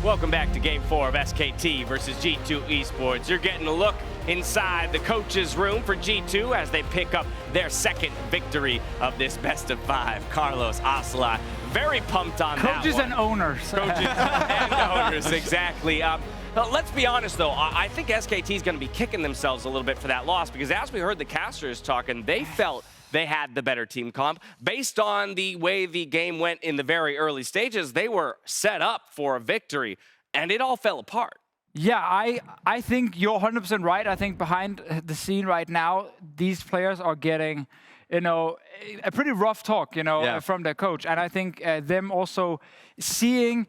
Welcome back to Game 4 of SKT versus G2 Esports. You're getting a look inside the coach's room for G2 as they pick up their second victory of this best-of-5. Carlos, Ocelot, very pumped on that one. Coaches and owners. Coaches and owners, exactly. Let's be honest, though. I think SKT is going to be kicking themselves a little bit for that loss because as we heard the casters talking, they felt they had the better team comp. Based on the way the game went in the very early stages, they were set up for a victory, and it all fell apart. Yeah, I think you're 100% right. I think behind the scene right now, these players are getting, a pretty rough talk, from their coach. And I think them also seeing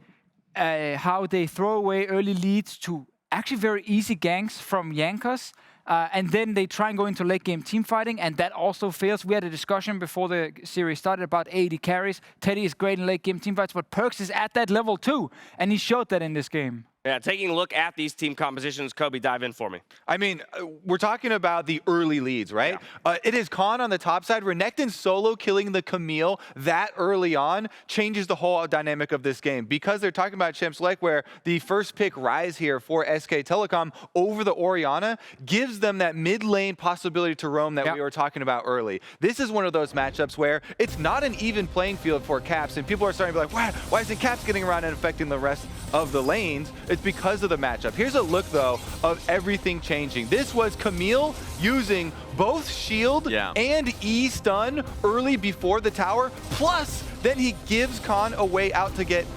how they throw away early leads to actually very easy ganks from Jankos. And then they try and go into late game team fighting, and that also fails. We had a discussion before the series started about AD carries. Teddy is great in late game team fights, but Perkz is at that level too, and he showed that in this game. Yeah, taking a look at these team compositions, Kobe, dive in for me. I mean, we're talking about the early leads, right? Yeah. It is Khan on the top side. Renekton solo killing the Camille that early on changes the whole dynamic of this game because they're talking about Champs Lake where the first pick Rise here for SK Telecom over the Orianna gives them that mid lane possibility to roam that we were talking about early. This is one of those matchups where it's not an even playing field for Caps, and people are starting to be like, why isn't Caps getting around and affecting the rest of the lanes? It's because of the matchup. Here's a look, though, of everything changing. This was Camille using both shield and E stun early before the tower, plus then he gives Khan a way out to get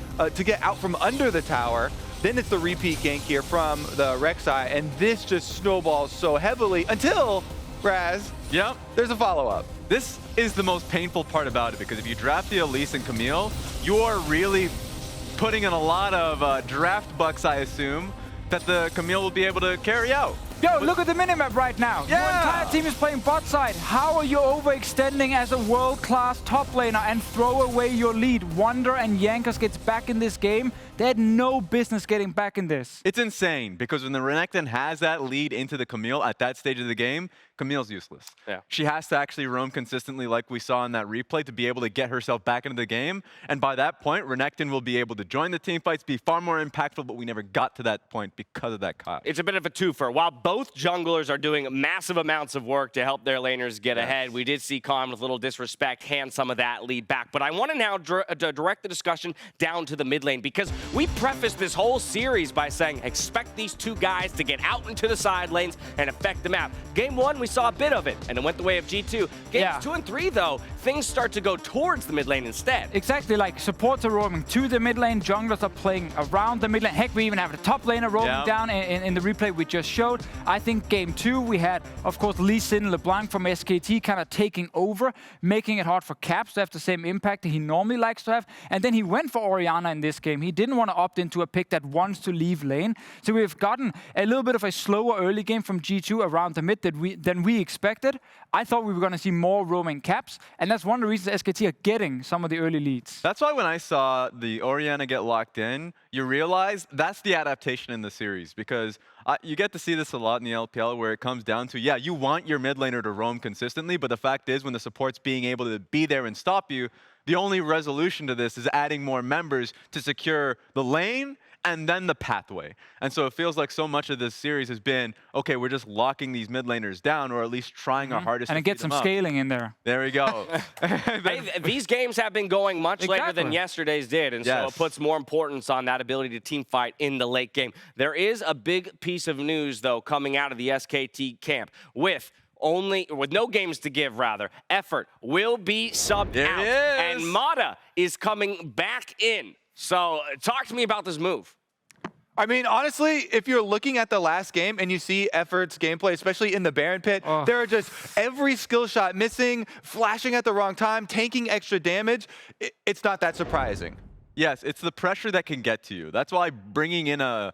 out from under the tower. Then it's the repeat gank here from the Rek'Sai, and this just snowballs so heavily until, Raz, there's a follow-up. This is the most painful part about it, because if you draft the Elise and Camille, you are really putting in a lot of draft bucks, I assume, that the Camille will be able to carry out. Yo, look at the minimap right now. Your entire team is playing bot side. How are you overextending as a world-class top laner and throw away your lead? Wunder and Jankos gets back in this game. They had no business getting back in this. It's insane, because when the Renekton has that lead into the Camille at that stage of the game, Camille's useless. Yeah. She has to actually roam consistently like we saw in that replay to be able to get herself back into the game. And by that point, Renekton will be able to join the team fights, be far more impactful, but we never got to that point because of that cost. It's a bit of a twofer. While both junglers are doing massive amounts of work to help their laners get ahead, we did see Khan with a little disrespect hand some of that lead back. But I want to now direct the discussion down to the mid lane, because we prefaced this whole series by saying expect these two guys to get out into the side lanes and affect the map. Game 1, we saw a bit of it, and it went the way of G2. Games 2 and 3, though, things start to go towards the mid lane instead. Exactly, like supports are roaming to the mid lane, junglers are playing around the mid lane. Heck, we even have the top laner roaming down in the replay we just showed. I think game 2, we had, of course, Lee Sin LeBlanc from SKT kind of taking over, making it hard for Caps to have the same impact that he normally likes to have. And then he went for Orianna in this game. He didn't want to opt into a pick that wants to leave lane. So we've gotten a little bit of a slower early game from G2 around the mid than we expected. I thought we were going to see more roaming Caps, and that's one of the reasons SKT are getting some of the early leads. That's why when I saw the Orianna get locked in, you realize that's the adaptation in the series, because you get to see this a lot in the LPL where it comes down to, you want your mid laner to roam consistently, but the fact is when the support's being able to be there and stop you, the only resolution to this is adding more members to secure the lane and then the pathway. And so it feels like so much of this series has been, okay, we're just locking these mid laners down, or at least trying our hardest to and get some scaling in there. There we go. These games have been going much later than yesterday's did, and so it puts more importance on that ability to team fight in the late game. There is a big piece of news, though, coming out of the SKT camp with no games to give, rather. Effort will be subbed out, and Mata is coming back in. So talk to me about this move. I mean, honestly, if you're looking at the last game and you see Effort's gameplay, especially in the Baron pit, there are just every skill shot missing, flashing at the wrong time, tanking extra damage. It's not that surprising. Yes, it's the pressure that can get to you. That's why bringing in a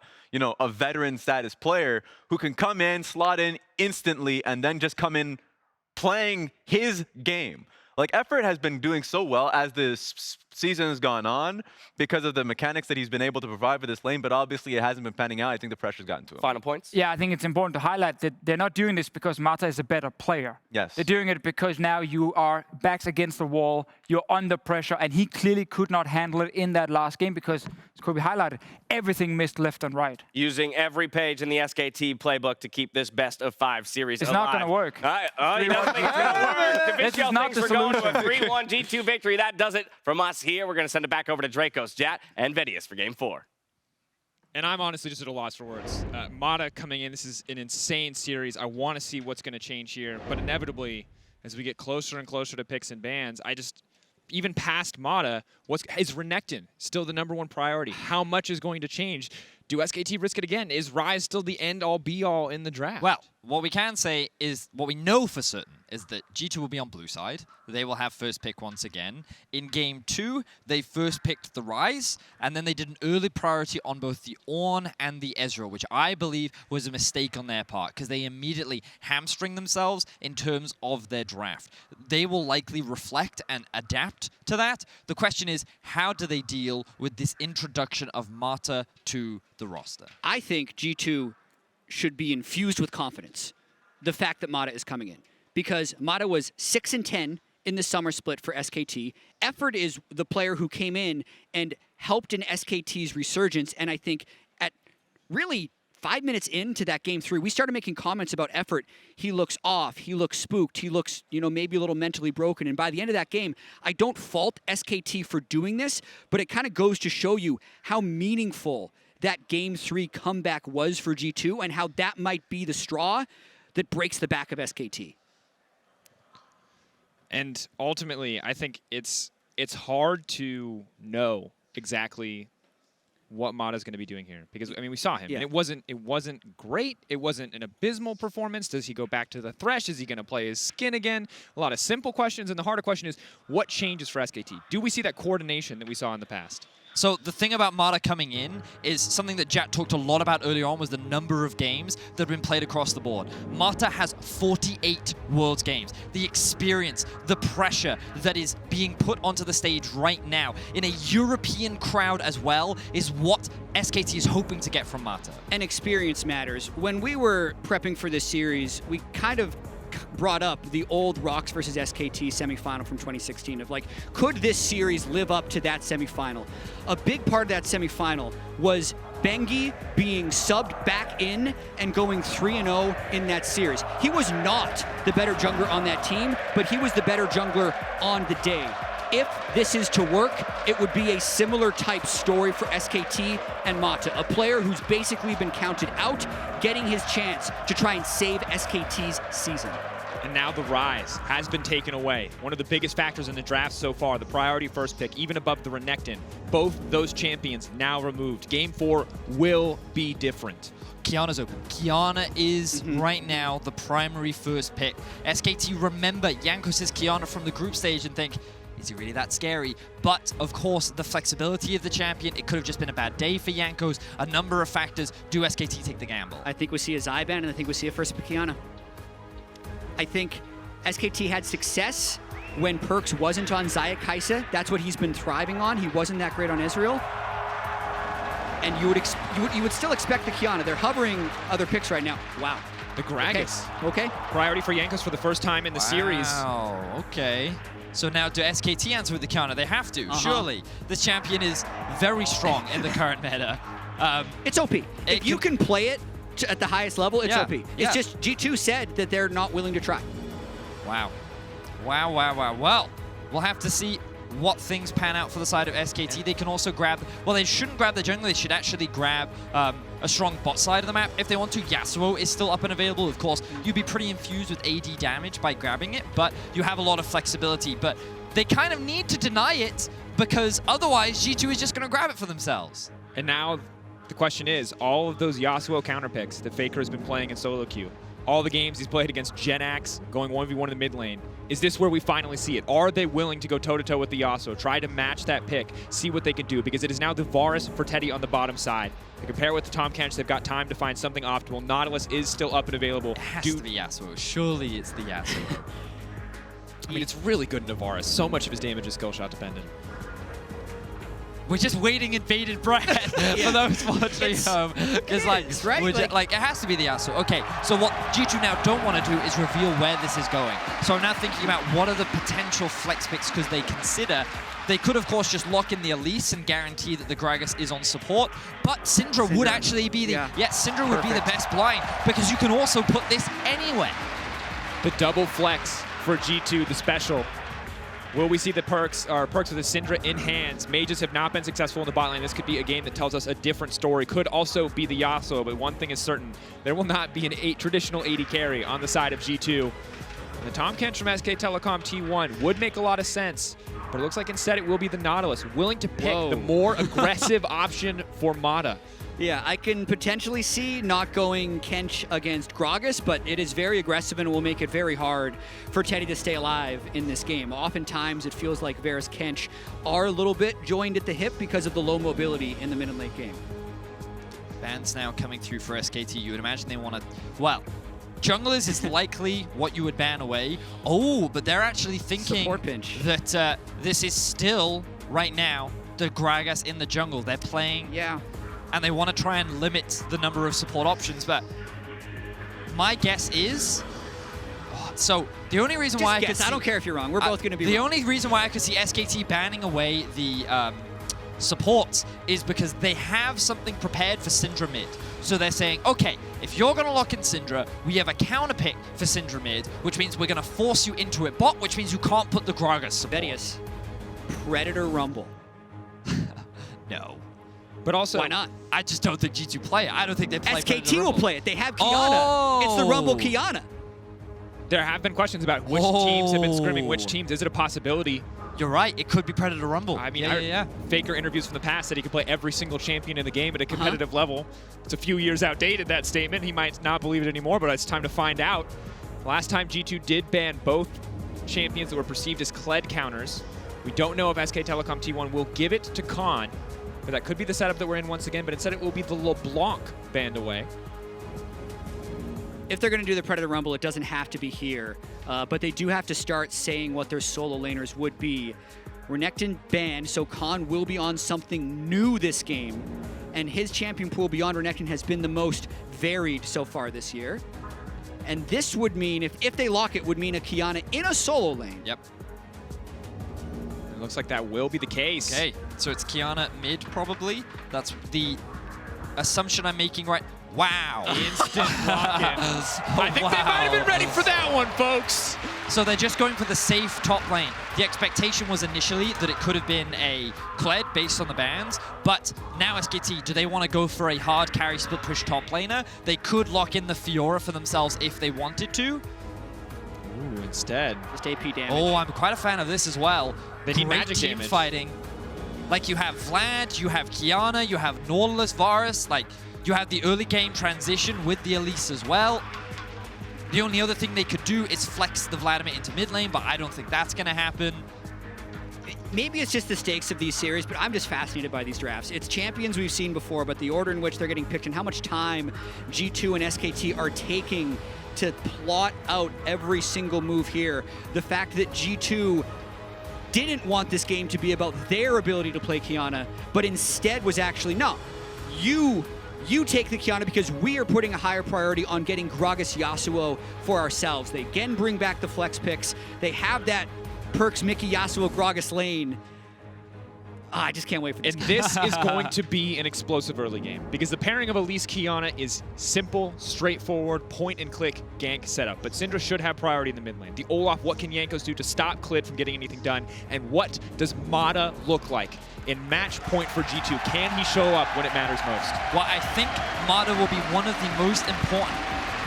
veteran status player who can come in, slot in instantly, and then just come in playing his game. Like, Effort has been doing so well as this season has gone on because of the mechanics that he's been able to provide for this lane, but obviously it hasn't been panning out. I think the pressure's gotten to him. Final points? Yeah, I think it's important to highlight that they're not doing this because Mata is a better player. Yes. They're doing it because now you are backs against the wall, you're under pressure, and he clearly could not handle it in that last game because could be highlighted. Everything missed left and right. Using every page in the SKT playbook to keep this best of 5 series It's alive. not going to work. He doesn't think it's going to work. This is not the We're going to a solution. 3-1 G2 victory. That does it from us here. We're going to send it back over to Jankos, Jat, and Vedius for Game 4. And I'm honestly just at a loss for words. Mata coming in, this is an insane series. I want to see what's going to change here. But inevitably, as we get closer and closer to picks and bans, even past Mata, is Renekton still the #1 priority? How much is going to change? Do SKT risk it again? Is Ryze still the end-all, be-all in the draft? Well, what we can say is, what we know for certain is that G2 will be on blue side. They will have first pick once again. In Game 2, they first picked the Ryze, and then they did an early priority on both the Ornn and the Ezreal, which I believe was a mistake on their part, because they immediately hamstring themselves in terms of their draft. They will likely reflect and adapt to that. The question is, how do they deal with this introduction of Mata to the roster? I think G2 should be infused with confidence, the fact that Mata is coming in. Because Mata was 6-10 in the summer split for SKT. Effort is the player who came in and helped in SKT's resurgence, and I think at really 5 minutes into that Game 3, we started making comments about Effort. He looks off, he looks spooked, he looks, maybe a little mentally broken, and by the end of that game, I don't fault SKT for doing this, but it kind of goes to show you how meaningful that Game 3 comeback was for G2 and how that might be the straw that breaks the back of SKT. And ultimately, I think it's hard to know exactly what Mata's going to be doing here, because we saw him, and it wasn't great. It wasn't an abysmal performance. Does he go back to the Thresh? Is he going to play his skin again? A lot of simple questions, and the harder question is, what changes for SKT? Do we see that coordination that we saw in the past? So the thing about Mata coming in is something that Jack talked a lot about earlier on, was the number of games that have been played across the board. Mata has 48 Worlds games. The experience, the pressure that is being put onto the stage right now in a European crowd as well is what SKT is hoping to get from Mata. And experience matters. When we were prepping for this series, we kind of brought up the old Rocks versus SKT semifinal from 2016 of could this series live up to that semifinal? A big part of that semifinal was Bengi being subbed back in and going 3-0 in that series. He was not the better jungler on that team, but he was the better jungler on the day. If this is to work, it would be a similar type story for SKT and Mata, a player who's basically been counted out, getting his chance to try and save SKT's season. And now the Ryze has been taken away. One of the biggest factors in the draft so far, the priority first pick, even above the Renekton. Both those champions now removed. Game 4 will be different. Qiyana's open. Qiyana is right now the primary first pick. SKT remember Jankos' Qiyana from the group stage and think, is he really that scary? But, of course, the flexibility of the champion, it could have just been a bad day for Jankos. A number of factors. Do SKT take the gamble? I think we see a Zyban, and I think we see a first pick Qiyana. I think SKT had success when Perkz wasn't on Xayah Kai'Sa. That's what he's been thriving on. He wasn't that great on Ezreal. And you would still expect the Qiyana. They're hovering other picks right now. Wow. The Gragas. Okay. Priority for Jankos for the first time in the series. Wow, okay. So now do SKT answer with the counter? They have to, surely. The champion is very strong in the current meta. It's OP. If you can play it at the highest level, it's OP. Yeah. It's just G2 said that they're not willing to try. Wow. Wow, wow, wow. Well, we'll have to see what things pan out for the side of SKT. They can also grab, well, they shouldn't grab the jungle. They should actually grab a strong bot side of the map if they want to. Yasuo is still up and available. Of course, you'd be pretty infused with AD damage by grabbing it, but you have a lot of flexibility. But they kind of need to deny it, because otherwise G2 is just going to grab it for themselves. And now the question is, all of those Yasuo counter picks that FLICKR has been playing in solo queue, all the games he's played against Genax, going 1v1 in the mid lane, is this where we finally see it? Are they willing to go toe-to-toe with the Yasuo, try to match that pick, see what they can do? Because it is now the Varus for Teddy on the bottom side. They compare with the Tom Kench, they've got time to find something optimal. Nautilus is still up and available. It has to be Yasuo. Surely it's the Yasuo. I mean, it's really good in Varus. So much of his damage is skill shot dependent. We're just waiting in bated breath for those watching home. Because it has to be the Yasuo. Okay, so what G2 now don't want to do is reveal where this is going. So I'm now thinking about what are the potential flex picks because they consider. They could, of course, just lock in the Elise and guarantee that the Gragas is on support. But Syndra would actually be the... Syndra would be the best blind, because you can also put this anywhere. The double flex for G2, the special. Will we see the Perkz with the Syndra in hands? Mages have not been successful in the bot lane. This could be a game that tells us a different story. Could also be the Yasuo, but one thing is certain. There will not be an traditional AD carry on the side of G2. And the Tahm Kench from SK Telecom T1 would make a lot of sense, but it looks like instead it will be the Nautilus, willing to pick the more aggressive option for Mata. Yeah, I can potentially see not going Kench against Gragas, but it is very aggressive and will make it very hard for Teddy to stay alive in this game. Oftentimes, it feels like Varus Kench are a little bit joined at the hip because of the low mobility in the mid and late game. Bans now coming through for SKT. You would imagine they want to... Well, junglers is likely what you would ban away. Oh, but they're actually thinking that this is still, right now, the Gragas in the jungle. They're playing... Yeah. And they want to try and limit the number of support options, but my guess is... So, the only reason why I could see... I don't care if you're wrong. We're both going to be wrong. The only reason why I could see SKT banning away the supports is because they have something prepared for Syndra mid. So they're saying, okay, if you're going to lock in Syndra, we have a counter pick for Syndra mid, which means we're going to force you into it bot, which means you can't put the Gragas support. Vedius, Predator Rumble. No. But also, why not? I just don't think G2 play it. I don't think they play SKT will play it. They have Qiyana. It's the Rumble Qiyana. There have been questions about which teams have been scrimming which teams. Is it a possibility? You're right. It could be Predator Rumble. I mean, FLICKR interviews from the past said he could play every single champion in the game at a competitive level. It's a few years outdated, that statement. He might not believe it anymore, but it's time to find out. Last time G2 did ban both champions that were perceived as Clid counters. We don't know if SK Telecom T1 will give it to Khan. But that could be the setup that we're in once again, but instead it will be the LeBlanc banned away. If they're going to do the Predator Rumble, it doesn't have to be here, but they do have to start saying what their solo laners would be. Renekton banned, so Khan will be on something new this game, and his champion pool beyond Renekton has been the most varied so far this year. And this would mean, if they lock it, would mean a Qiyana in a solo lane. Yep. It looks like that will be the case. Okay, so it's Qiyana mid, probably. That's the assumption I'm making right... Wow. Instant lock-in. I think they might have been ready for that one, folks. So they're just going for the safe top lane. The expectation was initially that it could have been a Clid based on the bans, but now SKT, do they want to go for a hard carry split push top laner? They could lock in the Fiora for themselves if they wanted to. Ooh, instead. Just AP damage. Oh, I'm quite a fan of this as well. They need Great magic team damage. fighting. Like, you have Vlad, you have Qiyana, you have Nautilus, Varus, like, you have the early game transition with the Elise as well. The only other thing they could do is flex the Vladimir into mid lane, but I don't think that's going to happen. Maybe it's just the stakes of these series, but I'm just fascinated by these drafts. It's champions we've seen before, but the order in which they're getting picked and how much time G2 and SKT are taking to plot out every single move here. The fact that G2 didn't want this game to be about their ability to play Qiyana, but instead was actually, no, you take the Qiyana because we are putting a higher priority on getting Gragas Yasuo for ourselves. They again bring back the flex picks. They have that Perkz, Mikyx, Yasuo, Gragas lane. I just can't wait for this. And this is going to be an explosive early game because the pairing of Elise Qiyana is simple, straightforward, point and click gank setup. But Syndra should have priority in the mid lane. The Olaf, what can Jankos do to stop Clid from getting anything done? And what does Mata look like in match point for G2? Can he show up when it matters most? Well, I think Mata will be one of the most important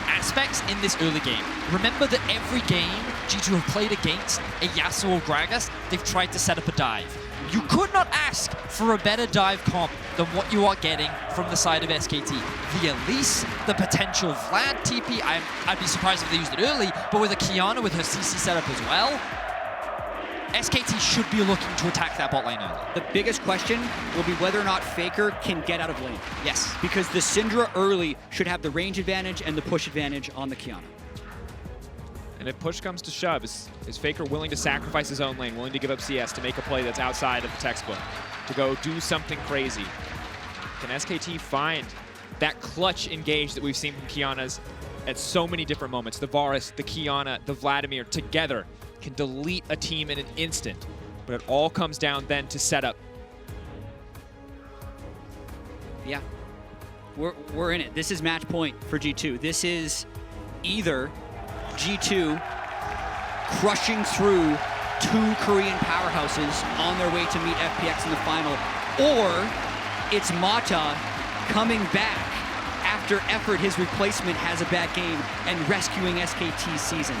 aspects in this early game. Remember that every game G2 have played against a Yasuo or Gragas, they've tried to set up a dive. You could not ask for a better dive comp than what you are getting from the side of SKT. The Elise, the potential Vlad TP, I'd be surprised if they used it early, but with a Qiyana with her CC setup as well, SKT should be looking to attack that bot lane early. The biggest question will be whether or not FLICKR can get out of lane. Yes. Because the Syndra early should have the range advantage and the push advantage on the Qiyana. And if push comes to shove, is FLICKR willing to sacrifice his own lane, willing to give up CS to make a play that's outside of the textbook, to go do something crazy? Can SKT find that clutch engage that we've seen from Qiyana's at so many different moments? The Varus, the Qiyana, the Vladimir together can delete a team in an instant. But it all comes down then to setup. Yeah, we're in it. This is match point for G2. This is either G2 crushing through 2 Korean powerhouses on their way to meet FPX in the final, or it's Mata coming back after Effort, his replacement, has a bad game and rescuing SKT's season.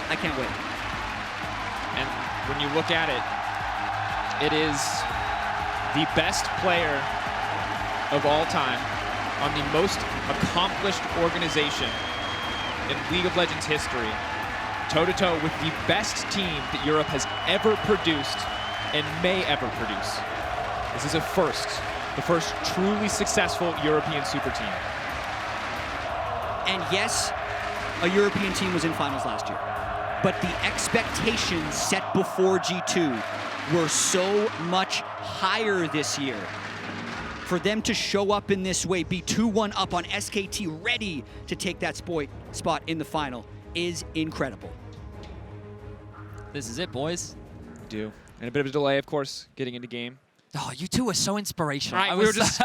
I can't wait. And when you look at it, it is the best player of all time on the most accomplished organization in League of Legends history, toe-to-toe with the best team that Europe has ever produced and may ever produce. This is a first, the first truly successful European super team. And yes, a European team was in finals last year, but the expectations set before G2 were so much higher this year. For them to show up in this way, be 2-1 up on SKT, ready to take that spot in the final, is incredible. This is it, boys. Do. And a bit of a delay, of course, getting into game. Oh, you two are so inspirational. Right, I we were was just-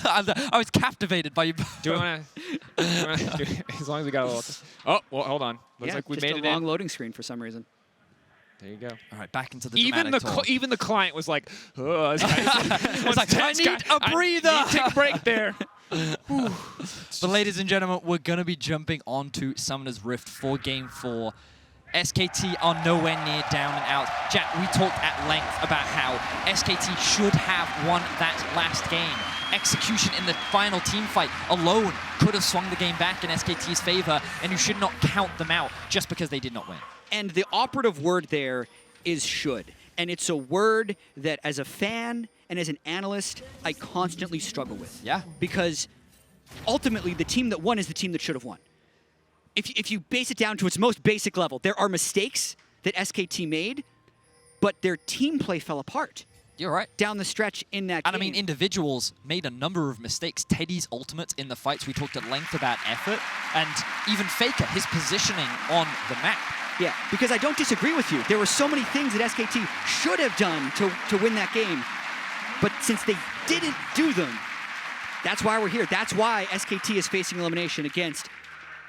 I was captivated by you. Do we want to? As long as we got a little. Oh, well, hold on. Looks Yeah, like we just made a it long in. loading screen for some reason. There you go. All right, back into the Even the dramatic talk. even the client was like, oh, this guy's was like, I need a breather. I need to take a break there. But ladies and gentlemen, we're going to be jumping onto Summoner's Rift for Game 4. SKT are nowhere near down and out. Jack, we talked at length about how SKT should have won that last game. Execution in the final team fight alone could have swung the game back in SKT's favor, and you should not count them out just because they did not win. And the operative word there is should. And it's a word that as a fan and as an analyst, I constantly struggle with. Yeah. Because ultimately the team that won is the team that should have won. If you base it down to its most basic level, there are mistakes that SKT made, but their team play fell apart You're right. down the stretch in that And game. I mean, individuals made a number of mistakes. Teddy's ultimate in the fights, we talked at length about effort, and even FLICKR, his positioning on the map. Yeah, because I don't disagree with you. There were so many things that SKT should have done to win that game, but since they didn't do them, that's why we're here. That's why SKT is facing elimination against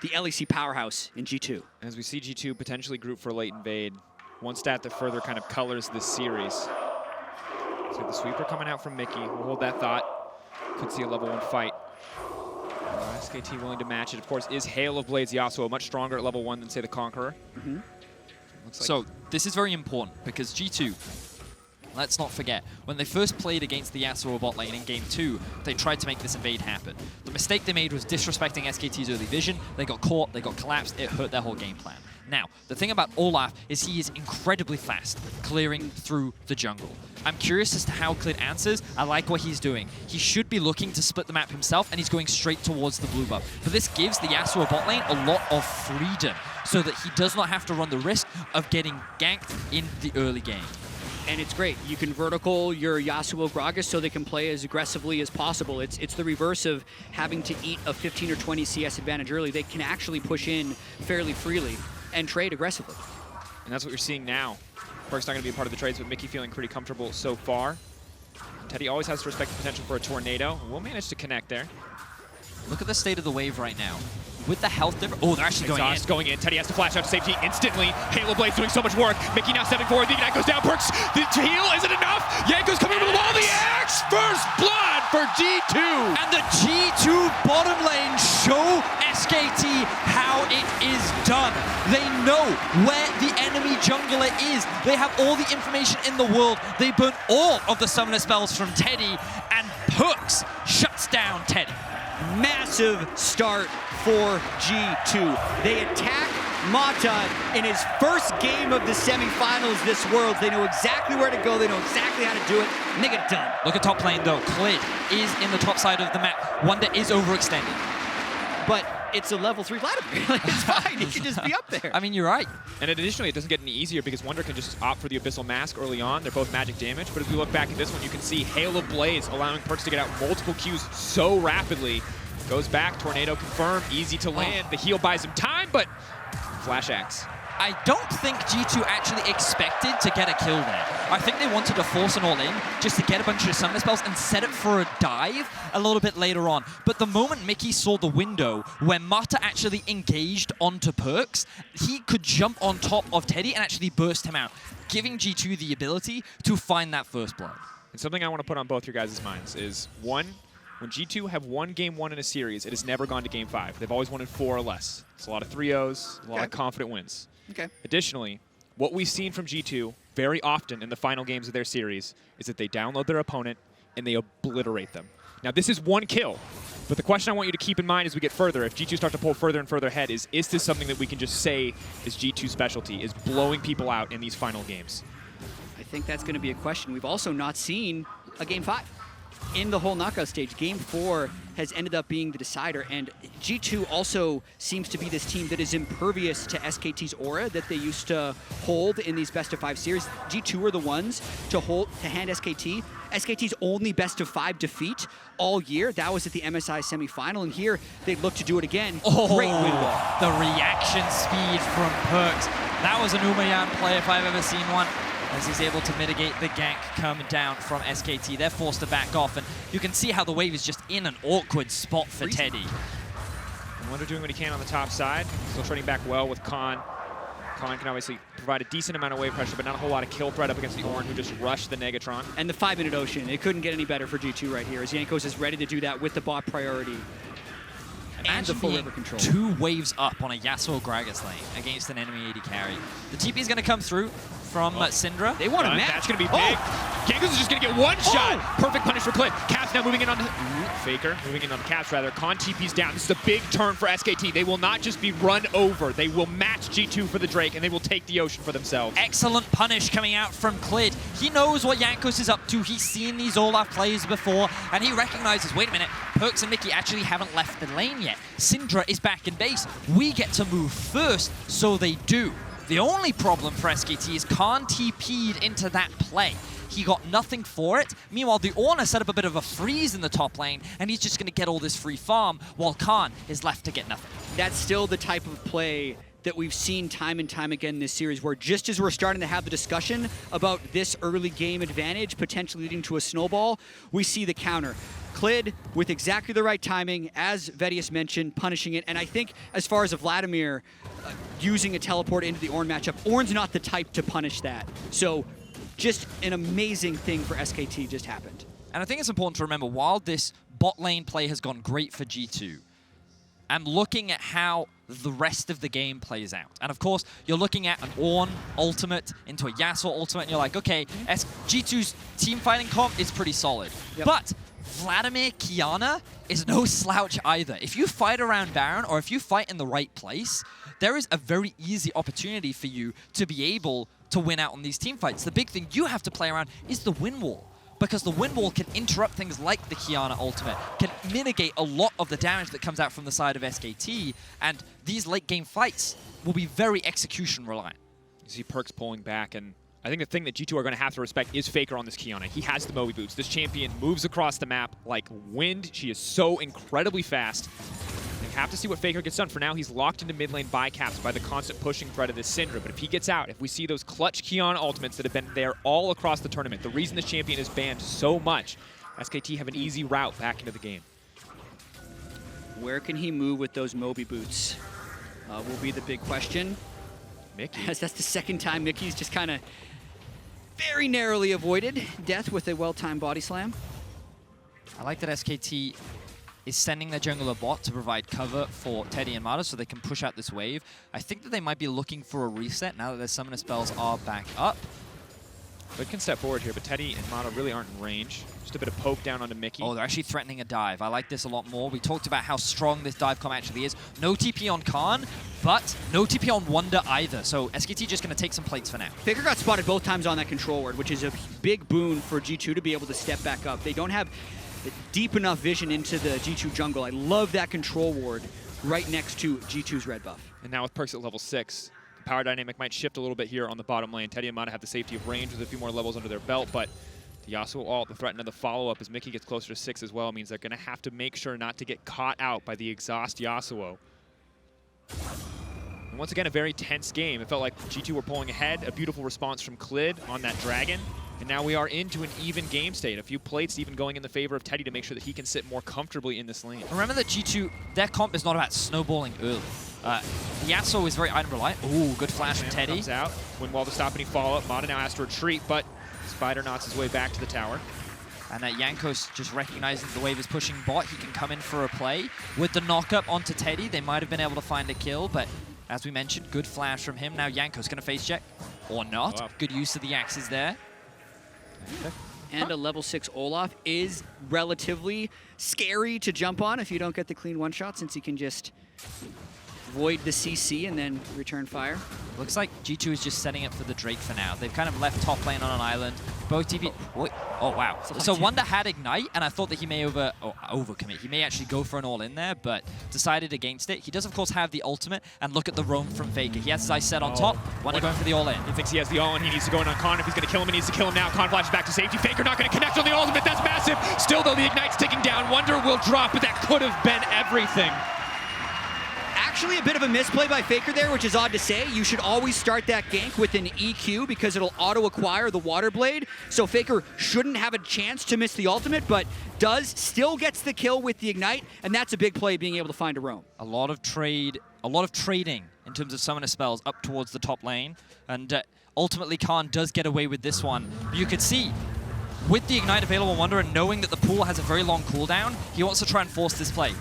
the LEC powerhouse in G2. As we see G2 potentially group for late invade, one stat that further kind of colors this series. So the sweeper coming out from Mikyx. We'll hold that thought. Could see a level 1 fight. SKT willing to match it, of course, is Hail of Blades Yasuo, much stronger at level 1 than, say, the Conqueror. Mm-hmm. Looks like So this is very important because G2, let's not forget, when they first played against the Yasuo bot lane in Game 2, they tried to make this invade happen. The mistake they made was disrespecting SKT's early vision. They got caught, they got collapsed, it hurt their whole game plan. Now, the thing about Olaf is he is incredibly fast, clearing through the jungle. I'm curious as to how Clid answers. I like what he's doing. He should be looking to split the map himself, and he's going straight towards the blue buff. But this gives the Yasuo bot lane a lot of freedom, so that he does not have to run the risk of getting ganked in the early game. And it's great. You can vertical your Yasuo Gragas so they can play as aggressively as possible. It's the reverse of having to eat a 15 or 20 CS advantage early. They can actually push in fairly freely and trade aggressively. And that's what you're seeing now. Perkz not going to be a part of the trades, but Mikyx feeling pretty comfortable so far. Teddy always has to respect the potential for a tornado. We'll manage to connect there. Look at the state of the wave right now. With the health difference, oh, they're actually going in. Exhaust going in. Teddy has to flash out to safety instantly. Halo Blade's doing so much work. Mikyx now stepping forward. The Ignite goes down. Perkz, the heal isn't enough. Jankos coming over the wall. The Axe! First blood for G2. And the G2 bottom lane show SKT how it is done. They know where the enemy jungler is. They have all the information in the world. They burn all of the summoner spells from Teddy, and Perkz shuts down Teddy. Massive start for G2. They attack Mata in his first game of the semifinals this Worlds. They know exactly where to go. They know exactly how to do it, and they get it done. Look at top lane though. Clid is in the top side of the map. Wunder is overextended. But it's a level 3 Vladimir. It's fine. He can just be up there. I mean, you're right. And additionally, it doesn't get any easier because Wunder can just opt for the Abyssal Mask early on. They're both magic damage. But as we look back at this one, you can see Hail of Blades allowing Perkz to get out multiple Qs so rapidly. Goes back, tornado confirmed, easy to land. The heal buys him time, but Flash Axe. I don't think G2 actually expected to get a kill there. I think they wanted to force an all-in just to get a bunch of summoner spells and set it for a dive a little bit later on. But the moment Mikyx saw the window where Mata actually engaged onto Perkz, he could jump on top of Teddy and actually burst him out, giving G2 the ability to find that first blood. And something I want to put on both your guys' minds is, one, when G2 have won game 1 in a series, it has never gone to game 5. They've always won in 4 or less. It's a lot of 3-0s, a lot of confident wins. Okay. Additionally, what we've seen from G2 very often in the final games of their series is that they download their opponent and they obliterate them. Now, this is 1 kill, but the question I want you to keep in mind as we get further, if G2 start to pull further and further ahead, is this something that we can just say is G2's specialty, is blowing people out in these final games? I think that's going to be a question. We've also not seen a game 5. In the whole knockout stage, game 4 has ended up being the decider, and G2 also seems to be this team that is impervious to SKT's aura that they used to hold in these best-of-5 series. G2 are the ones to hand SKT SKT's only best-of-5 defeat all year. That was at the MSI semifinal, and here they look to do it again. Oh, great win wall. The reaction speed from Perkz. That was an Umayan play if I've ever seen one, as he's able to mitigate the gank coming down from SKT. They're forced to back off, and you can see how the wave is just in an awkward spot for Teddy. Wunder doing what he can on the top side. Still trading back well with Khan. Khan can obviously provide a decent amount of wave pressure, but not a whole lot of kill threat up against the Ornn, who just rushed the Negatron. And the 5-minute Ocean. It couldn't get any better for G2 right here, as Jankos is ready to do that with the bot priority. And the full river control. 2 waves up on a Yasuo Gragas lane against an enemy AD carry. The TP is going to come through from Syndra. They want a match. That's going to be big. Jankos is just going to get one shot. Perfect punish for Clid. Caps now moving in on the... FLICKR moving in on the Caps, rather. Khan TP's down. This is a big turn for SKT. They will not just be run over. They will match G2 for the Drake, and they will take the Ocean for themselves. Excellent punish coming out from Clid. He knows what Jankos is up to. He's seen these Olaf plays before, and he recognizes, wait a minute, Perkz and Mikyx actually haven't left the lane yet. Syndra is back in base. We get to move first, so they do. The only problem for SKT is Khan TP'd into that play. He got nothing for it. Meanwhile, the Ornn set up a bit of a freeze in the top lane, and he's just going to get all this free farm, while Khan is left to get nothing. That's still the type of play that we've seen time and time again in this series, where just as we're starting to have the discussion about this early game advantage potentially leading to a snowball, we see the counter. Clid, with exactly the right timing, as Vedius mentioned, punishing it. And I think as far as a Vladimir using a teleport into the Ornn matchup, Ornn's not the type to punish that. So just an amazing thing for SKT just happened. And I think it's important to remember, while this bot lane play has gone great for G2, I'm looking at how the rest of the game plays out. And of course, you're looking at an Ornn ultimate into a Yasuo ultimate, and you're like, okay, G2's team fighting comp is pretty solid. Yep. But Vladimir Qiyana is no slouch either. If you fight around Baron, or if you fight in the right place, there is a very easy opportunity for you to be able to win out on these team fights. The big thing you have to play around is the win wall, because the win wall can interrupt things like the Qiyana ultimate, can mitigate a lot of the damage that comes out from the side of SKT, and these late game fights will be very execution reliant. You see Perkz pulling back, and I think the thing that G2 are going to have to respect is FLICKR on this Qiyana. He has the Moby boots. This champion moves across the map like wind. She is so incredibly fast. They have to see what FLICKR gets done. For now, he's locked into mid lane by Caps by the constant pushing threat of this Syndra. But if he gets out, if we see those clutch Qiyana ultimates that have been there all across the tournament, the reason this champion is banned so much, SKT have an easy route back into the game. Where can he move with those Moby boots will be the big question. Mikyx. As that's the second time Mikyx just kind of very narrowly avoided death with a well-timed body slam. I like that SKT is sending their jungler bot to provide cover for Teddy and Mata so they can push out this wave. I think that they might be looking for a reset now that their summoner spells are back up. They can step forward here, but Teddy and Mata really aren't in range. Just a bit of poke down onto Mikyx. Oh, they're actually threatening a dive. I like this a lot more. We talked about how strong this dive comp actually is. No TP on Khan, but no TP on Wunder either. So SKT just going to take some plates for now. FLICKR got spotted both times on that control ward, which is a big boon for G2 to be able to step back up. They don't have deep enough vision into the G2 jungle. I love that control ward right next to G2's red buff. And now with Perkz at level 6, the power dynamic might shift a little bit here on the bottom lane. Teddy and Mata have the safety of range with a few more levels under their belt, but the Yasuo ult, the threat and the follow-up as Mikyx gets closer to 6 as well, means they're going to have to make sure not to get caught out by the exhaust Yasuo. And once again, a very tense game. It felt like G2 were pulling ahead. A beautiful response from Clid on that Dragon. And now we are into an even game state. A few plates even going in the favor of Teddy to make sure that he can sit more comfortably in this lane. Remember that G2, their comp is not about snowballing early. Yasuo is very item reliant. Ooh, good flash from Teddy. Comes out. Windwall to stop any follow-up. Mata now has to retreat, but Spider knots his way back to the tower. And Jankos just recognizing the wave is pushing bot. He can come in for a play. With the knock-up onto Teddy, they might have been able to find a kill, but as we mentioned, good flash from him. Now Jankos going to face check, or not. Wow. Good use of the axes there. And a level 6 Olaf is relatively scary to jump on if you don't get the clean one-shot, since he can just void the CC and then return fire. Looks like G2 is just setting up for the Drake for now. They've kind of left top lane on an island. Both TP... Oh, wow. So Wunder had Ignite, and I thought that he may overcommit. He may actually go for an all-in there, but decided against it. He does, of course, have the ultimate, and look at the roam from FLICKR. He has his eyes set on top. Wunder going for the all-in. He thinks he has the all-in. He needs to go in on Con. If he's going to kill him, he needs to kill him now. Con flashes back to safety. FLICKR not going to connect on the ultimate. That's massive. Still, though, the Ignite's ticking down. Wunder will drop, but that could have been everything. Actually, a bit of a misplay by FLICKR there, which is odd to say. You should always start that gank with an EQ because it'll auto-acquire the Water Blade. So FLICKR shouldn't have a chance to miss the ultimate, but still gets the kill with the Ignite, and that's a big play, being able to find a roam. A lot of trading in terms of summoner spells up towards the top lane, and ultimately Khan does get away with this one. But you could see, with the Ignite available on Wunder and knowing that the pool has a very long cooldown, he wants to try and force this play.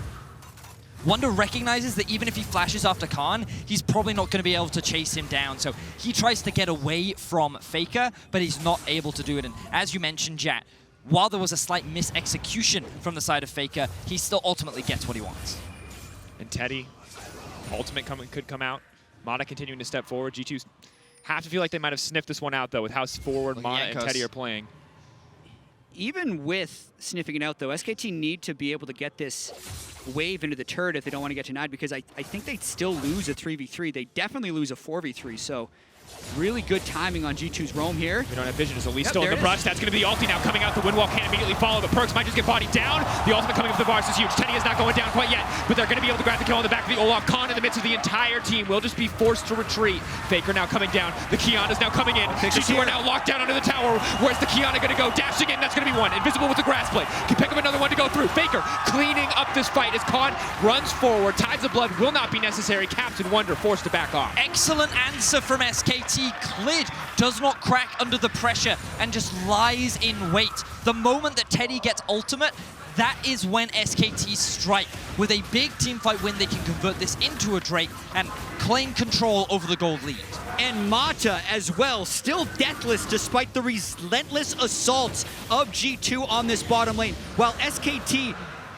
Wunder recognizes that even if he flashes after Khan, he's probably not going to be able to chase him down. So he tries to get away from FLICKR, but he's not able to do it. And as you mentioned, Jat, while there was a slight mis-execution from the side of FLICKR, he still ultimately gets what he wants. And Teddy, ultimate could come out. Mata continuing to step forward. G2 have to feel like they might have sniffed this one out, though, with how forward Mata and Teddy are playing. Even with sniffing it out, though, SKT need to be able to get this wave into the turret if they don't want to get denied, because I think they'd still lose a 3v3. They definitely lose a 4v3, so really good timing on G2's roam here. We don't have vision, is Elise still in the brush. That's going to be the ulti now coming out. The Windwall can't immediately follow, but Perkz might just get bodied down. The ultimate coming up the Varus is huge. Teddy is not going down quite yet, but they're going to be able to grab the kill on the back of the Olaf. Khan in the midst of the entire team will just be forced to retreat. FLICKR now coming down. The Qiyana is now coming in. G2 are now locked down under the tower. Where's the Qiyana going to go? Dashing in, that's going to be one. Invisible with the grass blade. Can pick up another one to go through. FLICKR cleaning up this fight as Khan runs forward. Tides of blood will not be necessary. Captain Wunder forced to back off. Excellent answer from SKT. Clid does not crack under the pressure and just lies in wait. The moment that Teddy gets ultimate, that is when SKT strike. With a big teamfight win, they can convert this into a Drake and claim control over the gold lead. And Mata as well, still deathless despite the relentless assaults of G2 on this bottom lane. While SKT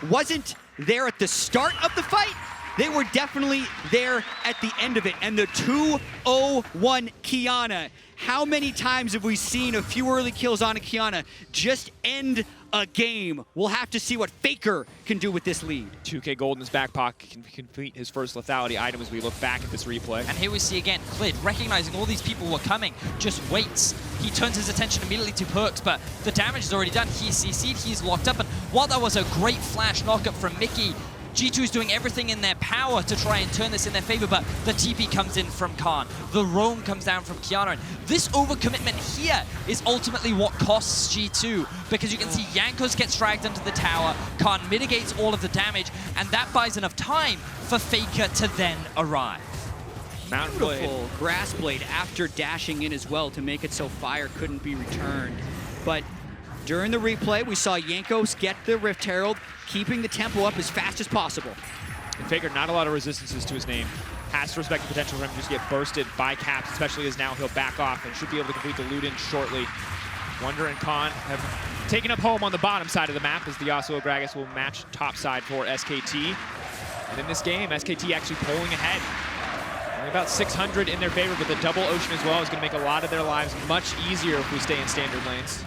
wasn't there at the start of the fight, they were definitely there at the end of it. And the 2-0-1 Qiyana. How many times have we seen a few early kills on a Qiyana just end a game? We'll have to see what FLICKR can do with this lead. 2K gold in his back pocket can complete his first lethality item as we look back at this replay. And here we see again, Clid, recognizing all these people were coming, just waits. He turns his attention immediately to Perkz, but the damage is already done. He's CC'd, he's locked up, and while that was a great flash knockup from Mikyx, G2 is doing everything in their power to try and turn this in their favor, but the TP comes in from Khan. The roam comes down from Qiyana. And this overcommitment here is ultimately what costs G2, because you can see Jankos gets dragged into the tower, Khan mitigates all of the damage, and that buys enough time for FLICKR to then arrive. Beautiful grass blade after dashing in as well to make it so fire couldn't be returned. But during the replay, we saw Jankos get the Rift Herald, keeping the tempo up as fast as possible. And FLICKR, not a lot of resistances to his name. Has to respect the potential for him to just get bursted by Caps, especially as now he'll back off and should be able to complete the loot in shortly. Wunder and Khan have taken up home on the bottom side of the map as the Yasuo Gragas will match top side for SKT. And in this game, SKT actually pulling ahead. Only about 600 in their favor, but the double ocean as well is going to make a lot of their lives much easier if we stay in standard lanes.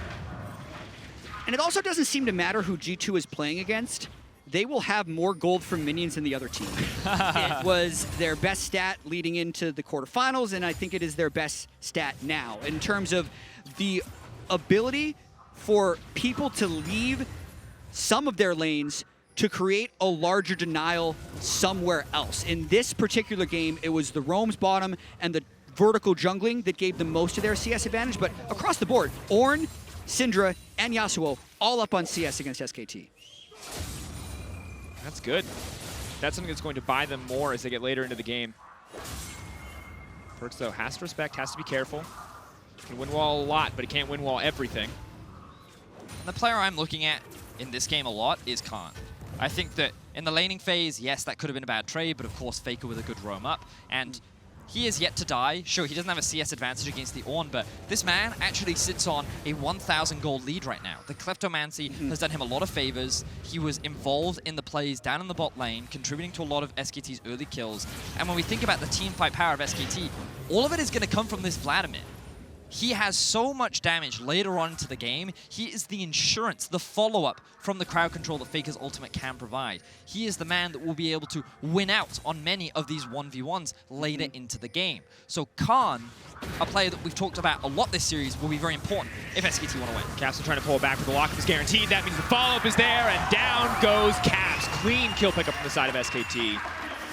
And it also doesn't seem to matter who G2 is playing against. They will have more gold from minions than the other team. It was their best stat leading into the quarterfinals, and I think it is their best stat now in terms of the ability for people to leave some of their lanes to create a larger denial somewhere else. In this particular game, it was the roams bottom and the vertical jungling that gave them most of their CS advantage, but across the board, Ornn, Syndra, and Yasuo all up on CS against SKT. That's good. That's something that's going to buy them more as they get later into the game. Perkz, though, has to respect, has to be careful. He can win wall a lot, but he can't win wall everything. And the player I'm looking at in this game a lot is Khan. I think that in the laning phase, yes, that could have been a bad trade, but of course FLICKR with a good roam up. And he is yet to die. Sure, he doesn't have a CS advantage against the Ornn, but this man actually sits on a 1,000 gold lead right now. The Kleptomancy has done him a lot of favors. He was involved in the plays down in the bot lane, contributing to a lot of SKT's early kills. And when we think about the team fight power of SKT, all of it is going to come from this Vladimir. He has so much damage later on into the game. He is the insurance, the follow-up from the crowd control that FLICKR's ultimate can provide. He is the man that will be able to win out on many of these 1v1s later into the game. So Khan, a player that we've talked about a lot this series, will be very important if SKT want to win. Caps are trying to pull it back, but the lock is guaranteed. That means the follow-up is there, and down goes Caps. Clean kill pickup from the side of SKT.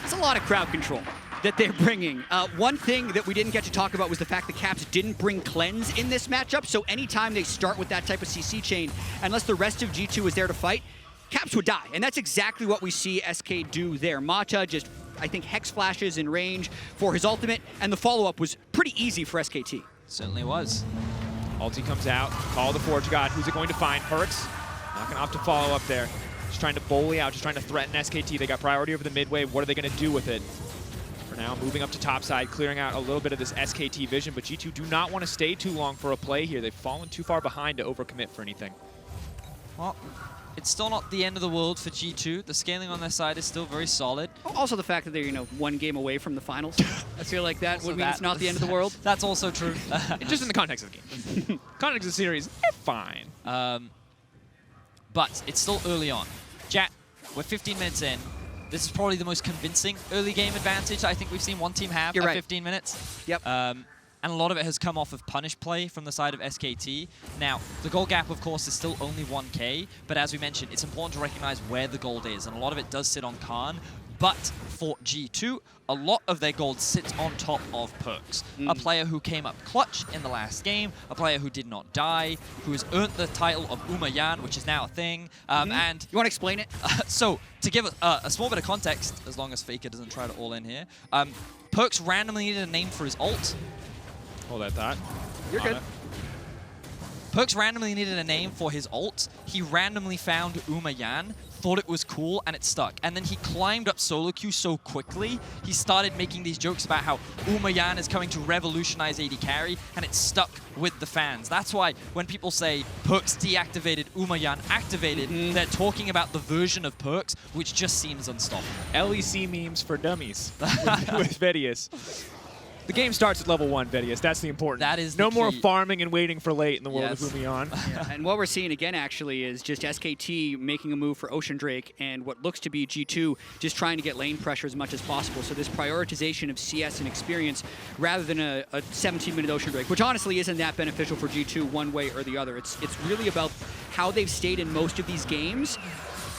It's a lot of crowd control that they're bringing. One thing that we didn't get to talk about was the fact that Caps didn't bring Cleanse in this matchup, so anytime they start with that type of CC chain, unless the rest of G2 is there to fight, Caps would die, and that's exactly what we see SK do there. Mata just, I think, Hex flashes in range for his ultimate, and the follow-up was pretty easy for SKT. Certainly was. Ulti comes out, call the Forge God. Who's it going to find? Perkz, not going to opt to follow up there. Just trying to bully out, just trying to threaten SKT. They got priority over the mid wave. What are they going to do with it? Now moving up to top side, clearing out a little bit of this SKT vision, but G2 do not want to stay too long for a play here. They've fallen too far behind to overcommit for anything. Well, it's still not the end of the world for G2. The scaling on their side is still very solid. Also the fact that they're, one game away from the finals. I feel like that would mean it's not the end of the world. That's also true. Just in the context of the game. Context of the series, fine. But it's still early on. Chat, we're 15 minutes in. This is probably the most convincing early game advantage I think we've seen one team have at 15 minutes. Yep. And a lot of it has come off of punish play from the side of SKT. Now, the gold gap, of course, is still only 1k, but as we mentioned, it's important to recognize where the gold is, and a lot of it does sit on Khan. But for G2, a lot of their gold sits on top of Perkz. A player who came up clutch in the last game, a player who did not die, who has earned the title of Umayan, which is now a thing. And you want to explain it? So, to give a small bit of context, as long as FLICKR doesn't try to all in here, Perkz randomly needed a name for his ult. Hold that thought. You're good. Perkz randomly needed a name for his ult. He randomly found Umayan, thought it was cool, and it stuck. And then he climbed up solo queue so quickly, he started making these jokes about how Umayan is coming to revolutionize AD carry, and it stuck with the fans. That's why when people say Perkz deactivated, Umayan activated, they're talking about the version of Perkz, which just seems unstoppable. LEC memes for dummies with Vedius. The game starts at level 1, Vedius. That's the important. That is no the more key. farming and waiting for late in the world of Umayan. Yeah, and what we're seeing again, actually, is just SKT making a move for Ocean Drake, and what looks to be G2 just trying to get lane pressure as much as possible. So this prioritization of CS and experience rather than a 17-minute Ocean Drake, which honestly isn't that beneficial for G2 one way or the other. It's really about how they've stayed in most of these games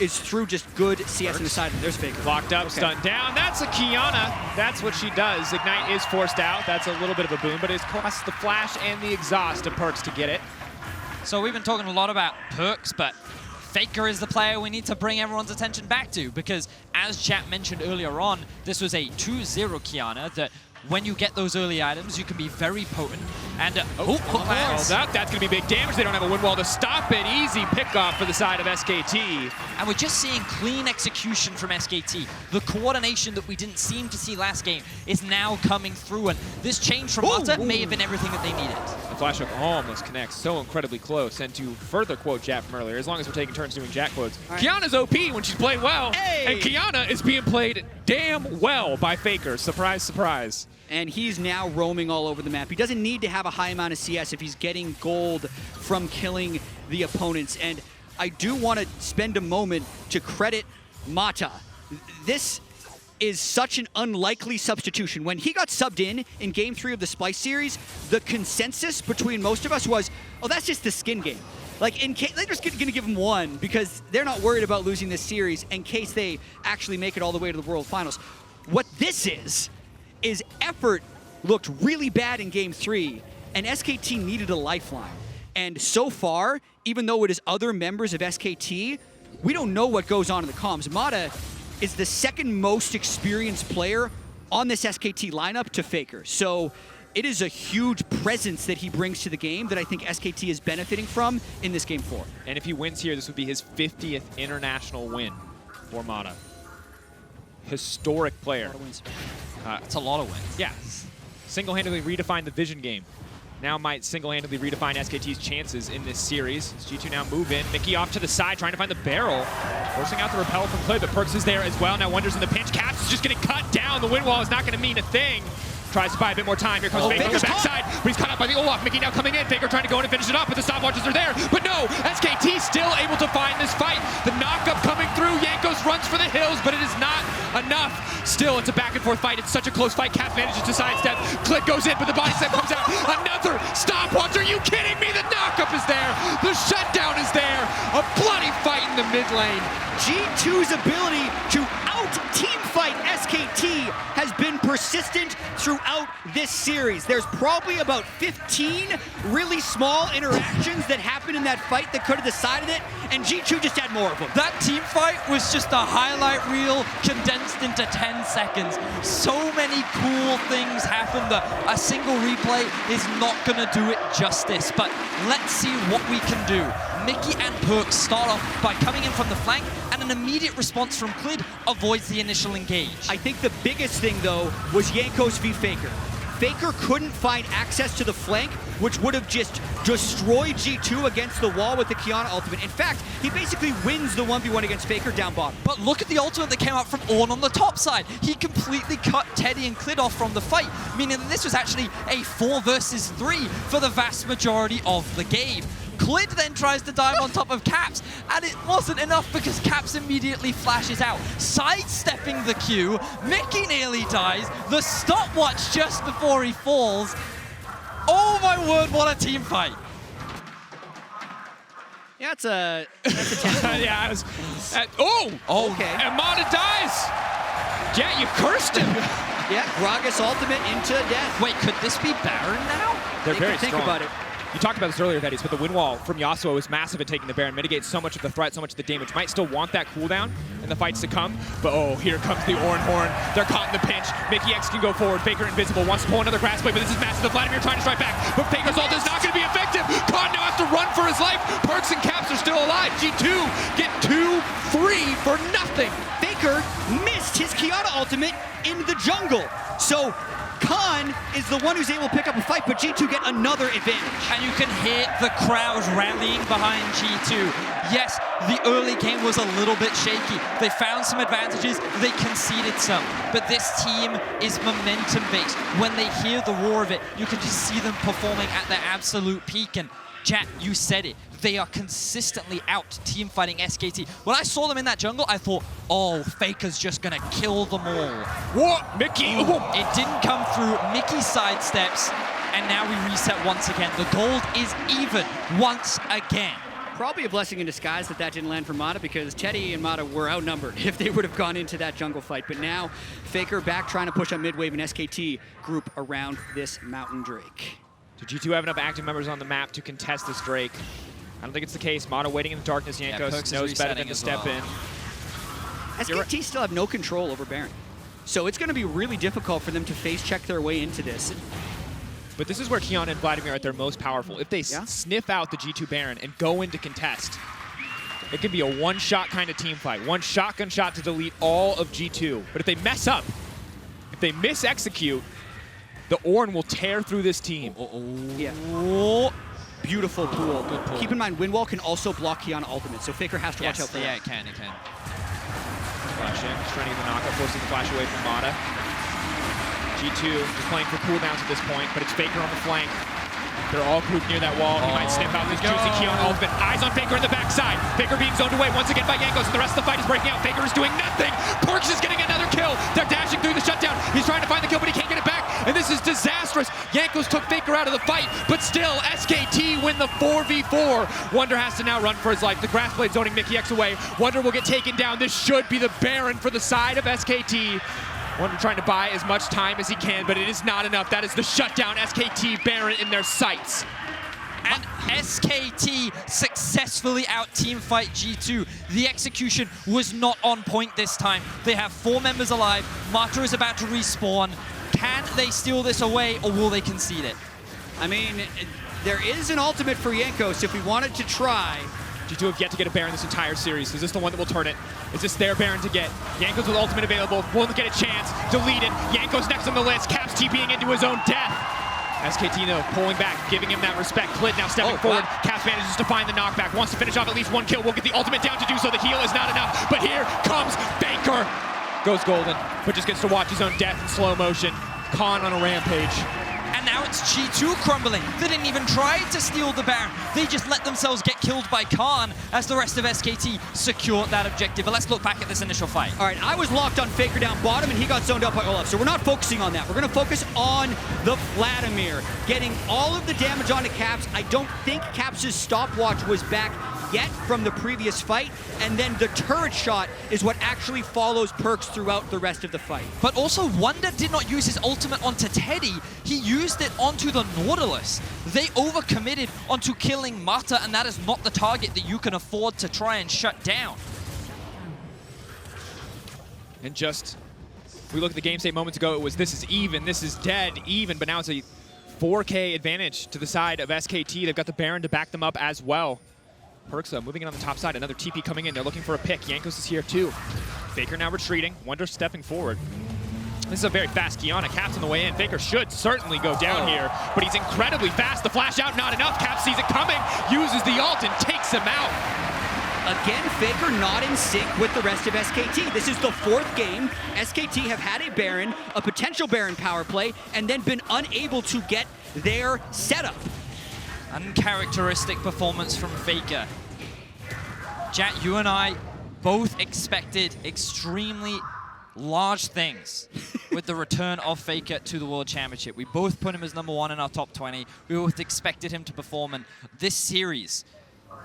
is through just good CS in the side. There's FLICKR. Locked up, stunned down. That's a Qiyana. That's what she does. Ignite is forced out. That's a little bit of a boon, but it costs the flash and the exhaust to Perkz to get it. So we've been talking a lot about Perkz, but FLICKR is the player we need to bring everyone's attention back to, because as chat mentioned earlier on, this was a 2-0 Qiyana that when you get those early items, you can be very potent. And that's going to be big damage. They don't have a wind wall to stop it. Easy pick off for the side of SKT. And we're just seeing clean execution from SKT. The coordination that we didn't seem to see last game is now coming through, and this change from Mata may have been everything that they needed. The flash hook almost connects so incredibly close. And to further quote Jat from earlier, as long as we're taking turns doing Jat quotes, Qiyana's OP when she's playing well, and Qiyana is being played damn well by FLICKR. Surprise, surprise. And he's now roaming all over the map. He doesn't need to have a high amount of CS if he's getting gold from killing the opponents. And I do want to spend a moment to credit Mata. This is such an unlikely substitution. When he got subbed in Game 3 of the Splice series, the consensus between most of us was, oh, that's just the skin game. Like, in case they're just going to give them one because they're not worried about losing this series in case they actually make it all the way to the World Finals. What this is effort looked really bad in Game 3, and SKT needed a lifeline. And so far, even though it is other members of SKT, we don't know what goes on in the comms. Mata is the second most experienced player on this SKT lineup to FLICKR. So it is a huge presence that he brings to the game that I think SKT is benefiting from in this Game 4. And if he wins here, this would be his 50th international win for Mata. Historic player. It's a lot of wins. Yeah. Single-handedly redefined the Vision game. Now might single-handedly redefine SKT's chances in this series. As G2 now move in. Mikyx off to the side, trying to find the barrel. Forcing out the repel from Clid, but Perkz is there as well. Now Wunder's in the pinch. Caps is just getting cut down. The win wall is not going to mean a thing. Tries to buy a bit more time. Here comes FLICKR on the backside, but he's caught up by the Olaf. Mikyx now coming in. FLICKR trying to go in and finish it up, but the stopwatches are there. But no, SKT still able to find this fight. The knockup coming through. Jankos runs for the hills, but it is not enough. Still, it's a back and forth fight. It's such a close fight. Cap manages to sidestep. Clid goes in, but the body step comes out. Another stopwatch. Are you kidding me? The knockup is there. The shutdown is there. A bloody fight in the mid lane. G2's ability to out-team fight SKT has been persistent throughout this series. There's probably about 15 really small interactions that happened in that fight that could have decided it, and G2 just had more of them. That team fight was just a highlight reel condensed into 10 seconds. So many cool things happened that a single replay is not going to do it justice, but let's see what we can do. Mikyx and Perkz start off by coming in from the flank, and an immediate response from Clid avoids the initial engage. I think the biggest thing, though, was Jankos v FLICKR. FLICKR couldn't find access to the flank, which would have just destroyed G2 against the wall with the Qiyana ultimate. In fact, he basically wins the 1v1 against FLICKR down bottom. But look at the ultimate that came out from Ornn on the top side. He completely cut Teddy and Clid off from the fight, meaning that this was actually a 4 versus 3 for the vast majority of the game. Clid then tries to dive on top of Caps, and it wasn't enough because Caps immediately flashes out, sidestepping the Q. Mikyx nearly dies, the stopwatch just before he falls. Oh my word, what a team fight. Yeah, that's a 10. Yeah, I was... okay. And Mata dies! Yeah, you cursed him! Yeah, Gragas ultimate into death. Wait, could this be Baron now? They're very think strong. about it. You talked about this earlier, VODs, but the win wall from Yasuo is massive at taking the Baron, mitigates so much of the threat, so much of the damage. Might still want that cooldown in the fights to come, but oh, here comes the Ornn horn. They're caught in the pinch. Mikyx can go forward. FLICKR invisible, wants to pull another grass blade, but this is massive. The Vladimir trying to strike back, but FLICKR's ult is not going to be effective. Qiyana now has to run for his life. Perkz and Caps are still alive. G2 get 2-3 for nothing. FLICKR missed his Qiyana ultimate in the jungle. So Khan is the one who's able to pick up a fight, but G2 get another advantage. And you can hear the crowd rallying behind G2. Yes, the early game was a little bit shaky. They found some advantages, they conceded some. But this team is momentum-based. When they hear the roar of it, you can just see them performing at their absolute peak. And Chat, you said it. They are consistently out team fighting SKT. When I saw them in that jungle, I thought, oh, FLICKR's just gonna kill them all. What? Mikyx? It didn't come through. Mikyx sidesteps, and now we reset once again. The gold is even once again. Probably a blessing in disguise that didn't land for Mata, because Teddy and Mata were outnumbered if they would have gone into that jungle fight. But now, FLICKR back trying to push up mid-wave and SKT group around this Mountain Drake. Do G2 have enough active members on the map to contest this Drake? I don't think it's the case. Mata waiting in the darkness. Jankos knows better than to step in. SKT still have no control over Baron. So it's going to be really difficult for them to face check their way into this. But this is where Qiyana and Vladimir are at their most powerful. If they sniff out the G2 Baron and go into contest, it can be a one-shot kind of team fight. One shotgun shot to delete all of G2. But if they mess up, if they mis-execute, the Ornn will tear through this team. Yeah. Beautiful pool. Good pull. Keep in mind, Windwall can also block Qiyana ultimate, so FLICKR has to watch out for that. Yeah, it can. Flash in, just trying to get the knockup, forcing the flash away from Mata. G2 is playing for cooldowns at this point, but it's FLICKR on the flank. They're all grouped near that wall. He might sniff out this juicy Qiyana ultimate. Eyes on FLICKR in the backside. FLICKR being zoned away once again by Jankos. The rest of the fight is breaking out. FLICKR is doing nothing. Perkz is getting another kill. They're dashing through the shutdown. He's trying to find the kill, but he can't get it back. And this is disastrous. Jankos took FLICKR out of the fight, but still, SKT win the 4v4. Wunder has to now run for his life. The Grass Blade zoning Mikyx away. Wunder will get taken down. This should be the Baron for the side of SKT. Wunder trying to buy as much time as he can, but it is not enough. That is the shutdown. SKT Baron in their sights. And SKT successfully out-teamfight G2. The execution was not on point this time. They have 4 members alive. Mata is about to respawn. Can they steal this away, or will they concede it? I mean, there is an ultimate for Jankos if we wanted to try. G2 have yet to get a Baron this entire series. Is this the one that will turn it? Is this their Baron to get? Jankos with ultimate available, won't get a chance. Deleted. Jankos next on the list. Caps TPing into his own death. SKT though, pulling back, giving him that respect. Clid now stepping forward. Wow. Caps manages to find the knockback. Wants to finish off at least 1 kill. Will get the ultimate down to do so. The heal is not enough. But here comes FLICKR. Goes golden, but just gets to watch his own death in slow motion. Khan on a rampage. And now it's G2 crumbling. They didn't even try to steal the Baron. They just let themselves get killed by Khan as the rest of SKT secure that objective. But let's look back at this initial fight. All right, I was locked on FLICKR down bottom, and he got zoned out by Olaf. So we're not focusing on that. We're going to focus on the Vladimir, getting all of the damage onto Caps. I don't think Caps' stopwatch was back yet from the previous fight, and then the turret shot is what actually follows Perkz throughout the rest of the fight. But also, Wunder did not use his ultimate onto Teddy. He used it onto the Nautilus. They overcommitted onto killing Mata, and that is not the target that you can afford to try and shut down. And just, we looked at the game state moments ago, it was this is even, this is dead, even, but now it's a 4K advantage to the side of SKT. They've got the Baron to back them up as well. Perkz moving in on the top side, another TP coming in. They're looking for a pick. Jankos is here too. FLICKR now retreating. Wunder stepping forward. This is a very fast Qiyana. Caps on the way in. FLICKR should certainly go down here, but he's incredibly fast. The flash out, not enough. Caps sees it coming, uses the ult and takes him out. Again, FLICKR not in sync with the rest of SKT. This is the 4th game. SKT have had a Baron, a potential Baron power play, and then been unable to get their setup. Uncharacteristic performance from FLICKR. Jack, you and I both expected extremely large things with the return of FLICKR to the World Championship. We both put him as #1 in our top 20. We both expected him to perform, and this series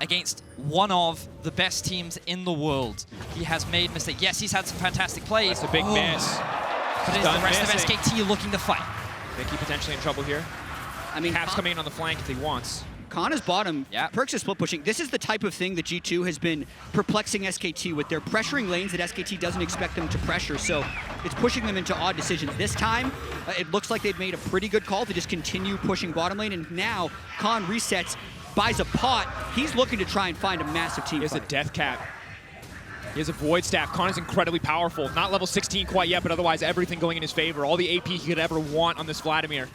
against one of the best teams in the world, he has made mistakes. Yes, he's had some fantastic plays. That's a big miss. But is the rest of SKT looking to fight? Mikyx potentially in trouble here. I mean, Caps coming in on the flank if he wants. Khan is bottom. Yeah. Perkz is split pushing. This is the type of thing that G2 has been perplexing SKT with. They're pressuring lanes that SKT doesn't expect them to pressure, so it's pushing them into odd decisions. This time, it looks like they've made a pretty good call to just continue pushing bottom lane, and now Khan resets, buys a pot. He's looking to try and find a massive team He has fight. a death cap. He has a void staff. Khan is incredibly powerful. Not level 16 quite yet, but otherwise everything going in his favor. All the AP he could ever want on this Vladimir.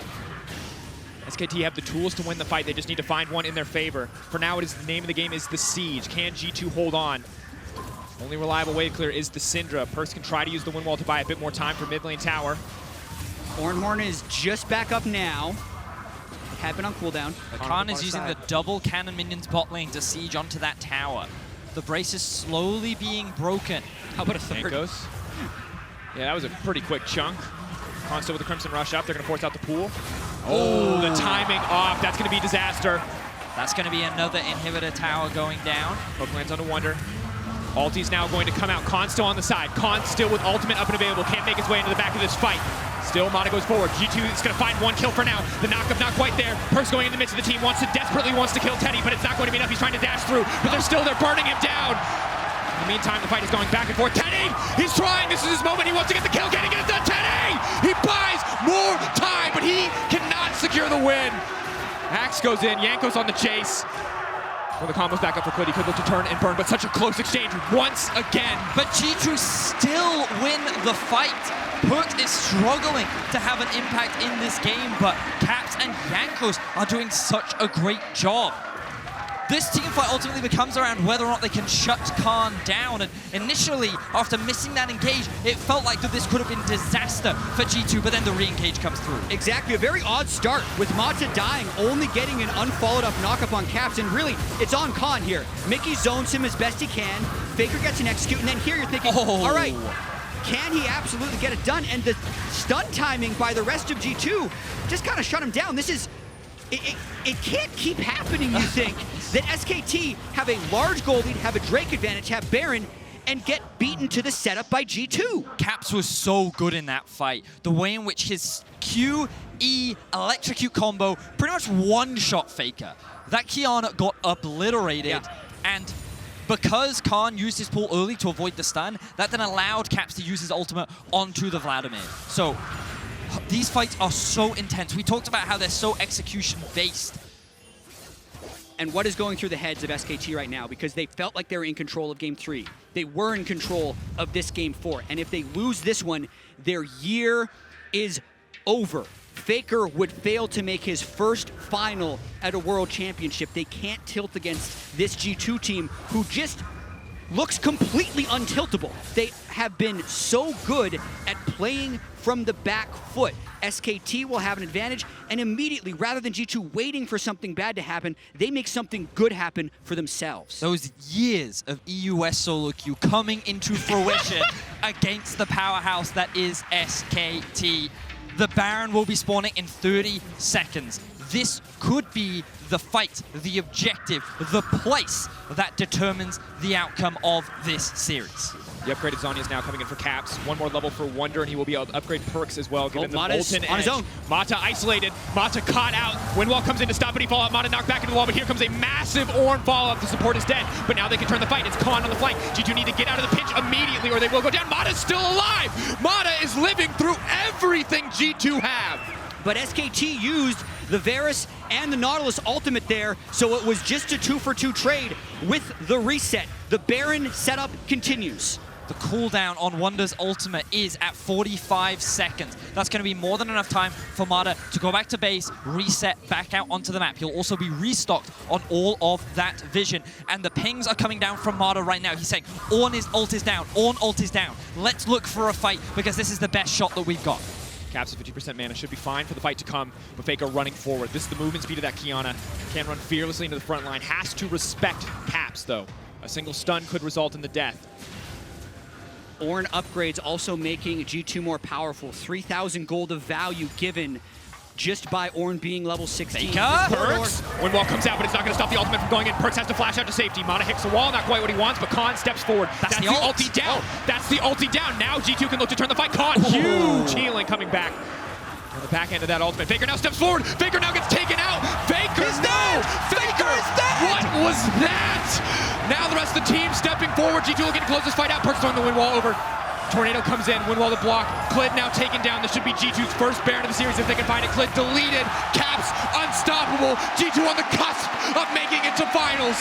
SKT have the tools to win the fight. They just need to find one in their favor. For now, the name of the game is the Siege. Can G2 hold on? Only reliable way to clear is the Syndra. Perkz can try to use the wind wall to buy a bit more time for mid lane tower. Ornn is just back up now. It had been on cooldown. Khan is using the double cannon minions bot lane to siege onto that tower. The brace is slowly being broken. How about a third? Jankos. Yeah, that was a pretty quick chunk. Khan still with the Crimson Rush up. They're going to force out the pool. Oh, the timing off. That's going to be disaster. That's going to be another inhibitor tower going down. Hook lands onto Wunder. Ulti's now going to come out. Khan still on the side. Khan still with ultimate up and available. Can't make his way into the back of this fight. Still, Mata goes forward. G2 is going to find 1 kill for now. The knockup not quite there. Perkz going in the midst of the team. Desperately wants to kill Teddy, but it's not going to be enough. He's trying to dash through, but they're burning him down. In the meantime, the fight is going back and forth. Teddy! He's trying! This is his moment. He wants to get the kill. Can he get it done? Teddy! He buys more time, but he cannot secure the win. Axe goes in. Jankos on the chase. When the combo's back up for Clid, he could look to turn and burn, but such a close exchange once again. But G2 still win the fight. Perkz is struggling to have an impact in this game, but Caps and Jankos are doing such a great job. This team fight ultimately becomes around whether or not they can shut Khan down. And initially, after missing that engage, it felt like that this could have been disaster for G2, but then the re-engage comes through. Exactly, a very odd start with Mata dying, only getting an unfollowed up knockup on Caps, and really, it's on Khan here. Mickey zones him as best he can, FLICKR gets an execute, and then here you're thinking, all right, can he absolutely get it done? And the stun timing by the rest of G2 just kind of shut him down. This is it can't keep happening, you think, that SKT have a large gold lead, have a Drake advantage, have Baron, and get beaten to the setup by G2. Caps was so good in that fight. The way in which his Q, E, electrocute combo pretty much one-shot FLICKR. That Qiyana got obliterated, and because Khan used his pull early to avoid the stun, that then allowed Caps to use his ultimate onto the Vladimir. So these fights are so intense. We talked about how they're so execution-based. And what is going through the heads of SKT right now? Because they felt like they were in control of Game 3. They were in control of this Game 4. And if they lose this one, their year is over. FLICKR would fail to make his first final at a World Championship. They can't tilt against this G2 team who just looks completely untiltable. They have been so good at playing from the back foot. SKT will have an advantage, and immediately, rather than G2 waiting for something bad to happen, they make something good happen for themselves. Those years of EUS solo queue coming into fruition against the powerhouse that is SKT. The Baron will be spawning in 30 seconds. This could be the fight, the objective, the place that determines the outcome of this series. The upgraded Zhonya is now coming in for Caps. One more level for Wunder, and he will be able to upgrade Perkz as well, given the Molten on his own. Mata isolated. Mata caught out. Windwall comes in to stop any fallout. Mata knocked back into the wall, but here comes a massive Ornn fallout. The support is dead, but now they can turn the fight. It's Khan on the flank. G2 need to get out of the pinch immediately, or they will go down. Mata's still alive. Mata is living through everything G2 have. But SKT used the Varus and the Nautilus ultimate there, so it was just a 2-for-2 trade with the reset. The Baron setup continues. The cooldown on Wunder's ultimate is at 45 seconds. That's going to be more than enough time for Mata to go back to base, reset, back out onto the map. He'll also be restocked on all of that vision. And the pings are coming down from Mata right now. He's saying, Ornn's ult is down, Ornn ult is down. Let's look for a fight because this is the best shot that we've got. Caps at 50% mana should be fine for the fight to come, but FLICKR running forward. This is the movement speed of that Qiyana. Can run fearlessly into the front line. Has to respect Caps, though. A single stun could result in the death. Ornn upgrades also making G2 more powerful. 3,000 gold of value given just by Ornn being level 16. Perkz. Windwall comes out, but it's not going to stop the ultimate from going in. Perkz has to flash out to safety. Mata hits the wall, not quite what he wants, but Khan steps forward. That's the ulti down. That's the ulti down. Now G2 can look to turn the fight. Khan, huge healing coming back. On the back end of that ultimate. FLICKR now steps forward. FLICKR now gets taken out. FLICKR, no! FLICKR is dead! What was that? Now the rest of the team stepping forward. G2 looking to close this fight out. Perkz throwing the Windwall over. Tornado comes in. Windwall to block. Clid now taken down. This should be G2's first Baron of the series if they can find it. Clid deleted. Caps unstoppable. G2 on the cusp of making it to finals.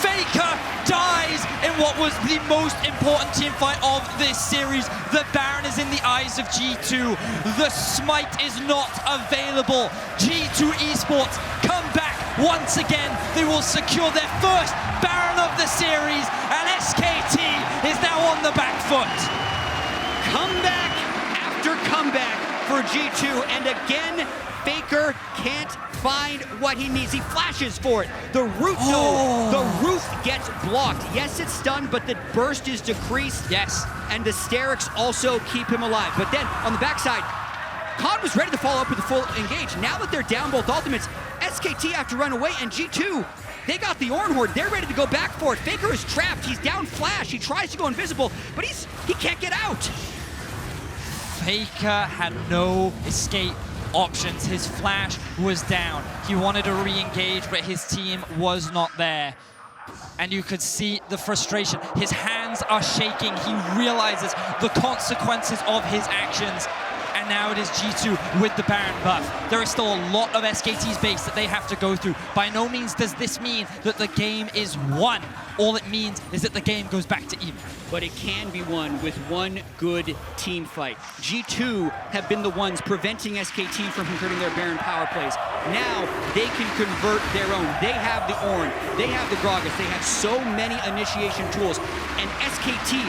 FLICKR dies in what was the most important team fight of this series. The Baron is in the eyes of G2. The smite is not available. G2 Esports come back once again. They will secure their first Baron of the series, and SKT is now on the back foot. Comeback after comeback for G2, and again, FLICKR can't find what he needs. He flashes for it. The root, the roof gets blocked. Yes, it's stunned, but the burst is decreased. Yes. And the Sterics also keep him alive. But then, on the backside, Khan was ready to follow up with a full engage. Now that they're down both ultimates, SKT have to run away, and G2, they got the Ornn Horde. They're ready to go back for it. FLICKR is trapped. He's down flash. He tries to go invisible, but he can't get out. FLICKR had no escape options. His flash was down. He wanted to re-engage, but his team was not there. And you could see the frustration. His hands are shaking. He realizes the consequences of his actions. And now it is G2 with the Baron buff. There is still a lot of SKT's base that they have to go through. By no means does this mean that the game is won. All it means is that the game goes back to even. But it can be won with one good team fight. G2 have been the ones preventing SKT from converting their Baron power plays. Now they can convert their own. They have the Ornn, they have the Gragas, they have so many initiation tools. And SKT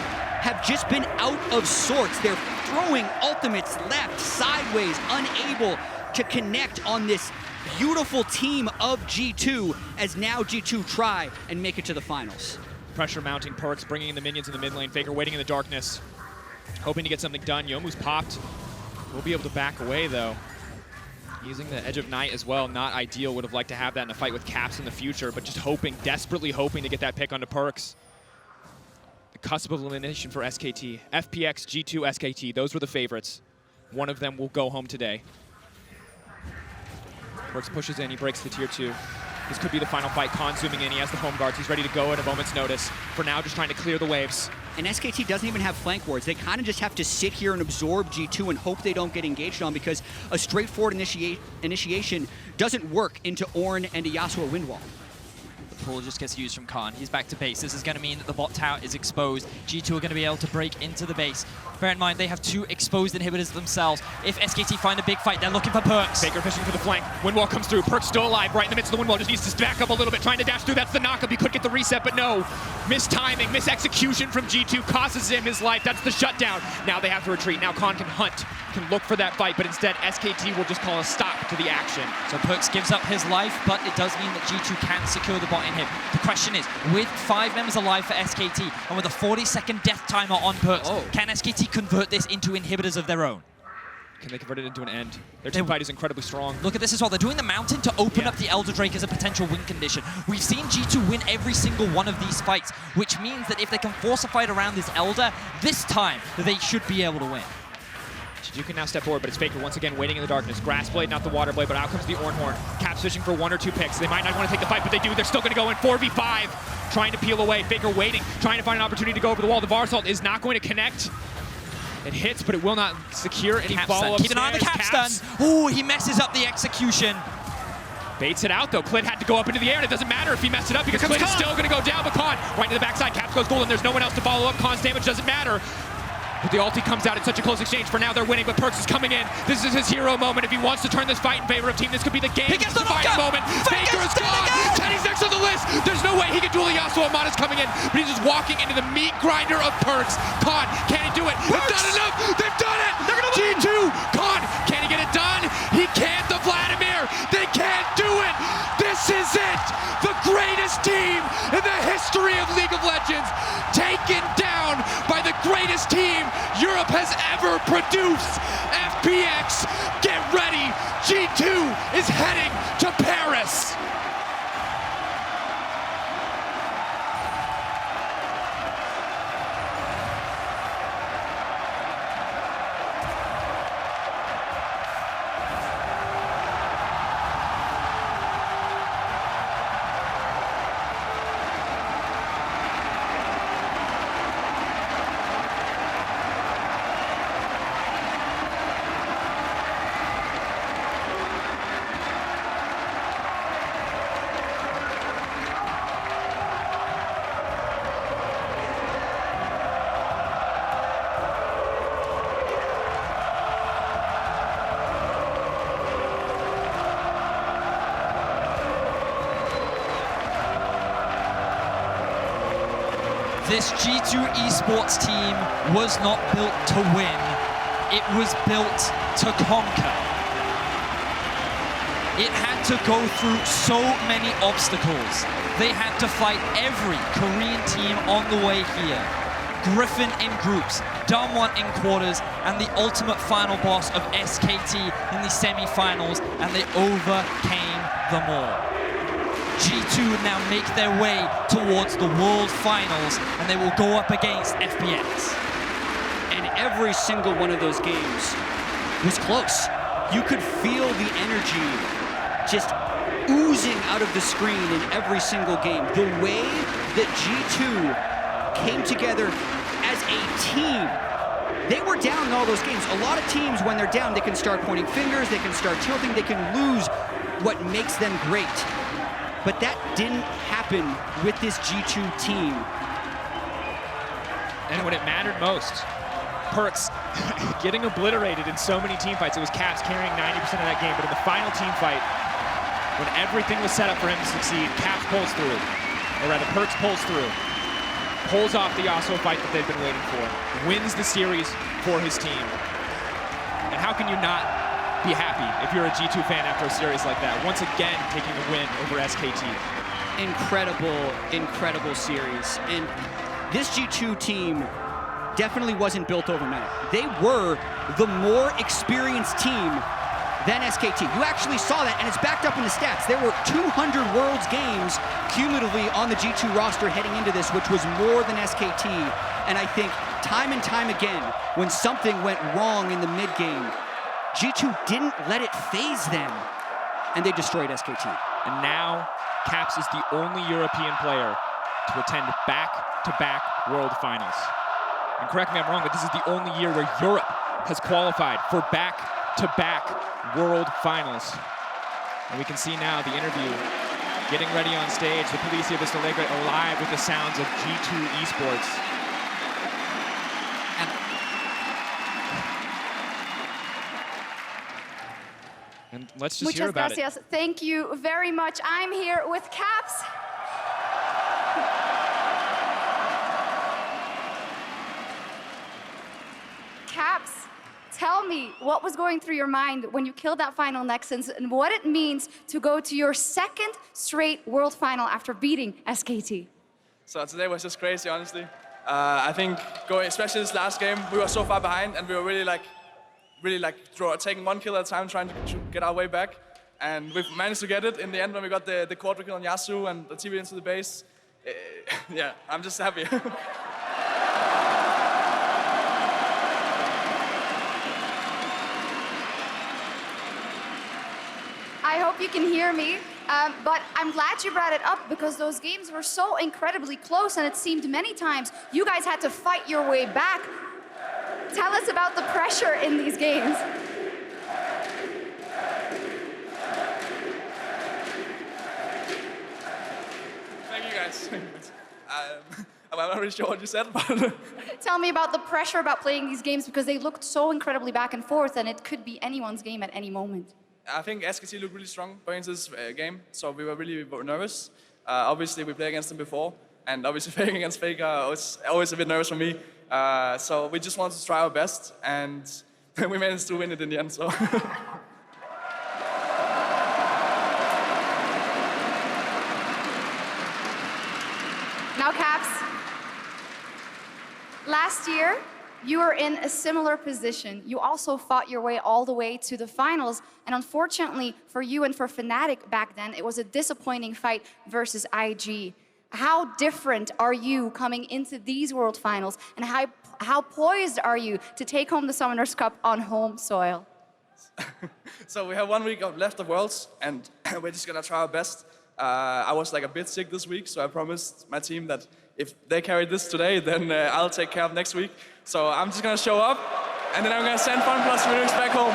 have just been out of sorts. They're throwing ultimates left, sideways, unable to connect on this beautiful team of G2 as now G2 try and make it to the finals. Pressure mounting. Perkz bringing in the minions in the mid lane. FLICKR waiting in the darkness, hoping to get something done. Yomu's popped. We'll be able to back away, though. Using the Edge of Night as well, not ideal. Would have liked to have that in a fight with Caps in the future, but just hoping, desperately hoping to get that pick onto Perkz. The cusp of elimination for SKT. FPX, G2, SKT, those were the favorites. One of them will go home today. Perkz pushes in, he breaks the tier 2. This could be the final fight. Khan zooming in, he has the home guards, he's ready to go at a moment's notice. For now, just trying to clear the waves. And SKT doesn't even have flank wards. They kind of just have to sit here and absorb G2 and hope they don't get engaged on, because a straightforward initiation doesn't work into Ornn and a Yasuo wind wall. The pull just gets used from Khan. He's back to base. This is going to mean that the bot tower is exposed. G2 are going to be able to break into the base. Bear in mind, they have 2 exposed inhibitors themselves. If SKT find a big fight, they're looking for Perkz. FLICKR fishing for the flank. Windwall comes through. Perkz still alive right in the midst of the windwall. Just needs to back up a little bit, trying to dash through. That's the knockup. He could get the reset, but no. Mistiming, misexecution from G2 costs him his life. That's the shutdown. Now they have to retreat. Now Khan can hunt, can look for that fight, but instead SKT will just call a stop to the action. So Perkz gives up his life, but it does mean that G2 can secure the bot in him. The question is, with 5 members alive for SKT, and with a 40-second death timer on Perkz, can SKT convert this into inhibitors of their own? Can they convert it into an end? Their team fight is incredibly strong. Look at this as well. They're doing the mountain to open up the Elder Drake as a potential win condition. We've seen G2 win every single one of these fights, which means that if they can force a fight around this Elder, this time they should be able to win. G2 can now step forward, but it's FLICKR once again waiting in the darkness. Grass Blade, not the Water Blade, but out comes the Ornn. Caps fishing for 1 or 2 picks. They might not want to take the fight, but they do. They're still going to go in 4v5, trying to peel away. FLICKR waiting, trying to find an opportunity to go over the wall. The Varus ult is not going to connect. It hits, but it will not secure any follow-up. Keep an eye on the Caps stun. Ooh, he messes up the execution. Baits it out, though. Clid had to go up into the air, and it doesn't matter if he messed it up, because Clid is still going to go down, but Khan right to the backside. Caps goes golden. There's no one else to follow up. Khan's damage doesn't matter. But the ulti comes out in such a close exchange. For now, they're winning, but Perkz is coming in. This is his hero moment. If he wants to turn this fight in favor of team, this could be the game-defining moment. FLICKR is gone. Teddy's next on the list. There's no way he can duel Yasuo. Amada's coming in, but he's just walking into the meat grinder of Perkz. Khan, can he do it? It's not enough. They've done it. G2. Khan, can he get it done? He can't. The Vladimir. They can't do it. This is it. The greatest team in the history of League of Legends, taken down by the greatest team Europe has ever produced. FPX, get ready. G2 is heading to Paris. This G2 esports team was not built to win. It was built to conquer. It had to go through so many obstacles. They had to fight every Korean team on the way here. Griffin in groups, Damwon in quarters, and the ultimate final boss of SKT in the semifinals, and they overcame them all. G2 now make their way towards the World Finals, and they will go up against FPX. And every single one of those games was close. You could feel the energy just oozing out of the screen in every single game. The way that G2 came together as a team. They were down in all those games. A lot of teams, when they're down, they can start pointing fingers, they can start tilting, they can lose what makes them great. But that didn't happen with this G2 team. And when it mattered most, Perkz getting obliterated in so many team fights. It was Caps carrying 90% of that game, but in the final team fight, when everything was set up for him to succeed, Caps pulls through, or rather Perkz pulls through, pulls off the Yasuo fight that they've been waiting for, wins the series for his team. And how can you not be happy if you're a G2 fan after a series like that? Once again, taking a win over SKT. Incredible, incredible series. And this G2 team definitely wasn't built overnight. They were the more experienced team than SKT. You actually saw that, and it's backed up in the stats. There were 200 Worlds games cumulatively on the G2 roster heading into this, which was more than SKT. And I think time and time again, when something went wrong in the mid game, G2 didn't let it phase them, and they destroyed SKT. And now, Caps is the only European player to attend back-to-back World Finals. And correct me if I'm wrong, but this is the only year where Europe has qualified for back-to-back World Finals. And we can see now the interview getting ready on stage. The police here, Mr. Legret, alive with the sounds of G2 Esports. And let's just hear about gracias. it. Thank you very much. I'm here with Caps. Caps, tell me what was going through your mind when you killed that final Nexus and what it means to go to your second straight World Final after beating SKT. So today was just crazy, honestly. I think especially this last game, we were so far behind and we were really taking one kill at a time, trying to get our way back. And we've managed to get it in the end when we got the quadra kill on Yasuo and the TV into the base. Yeah, I'm just happy. I hope you can hear me, but I'm glad you brought it up because those games were so incredibly close and it seemed many times you guys had to fight your way back. Tell us about the pressure in these games. Thank you guys. I'm not really sure what you said, but... Tell me about the pressure about playing these games because they looked so incredibly back and forth and it could be anyone's game at any moment. I think SKT looked really strong going into this game, so we were really nervous. Obviously, we played against them before, and obviously playing against FLICKR was always a bit nervous for me. So we just wanted to try our best, and we managed to win it in the end. So. Now, Caps, last year, you were in a similar position. You also fought your way all the way to the finals, and unfortunately for you and for Fnatic back then, it was a disappointing fight versus IG. How different are you coming into these World Finals, and how poised are you to take home the Summoners Cup on home soil? So we have 1 week left of Worlds, and we're just gonna try our best. I was like a bit sick this week, so I promised my team that if they carry this today, then I'll take care of next week. So I'm just gonna show up, and then I'm gonna send Fun Plus Lyrics back home.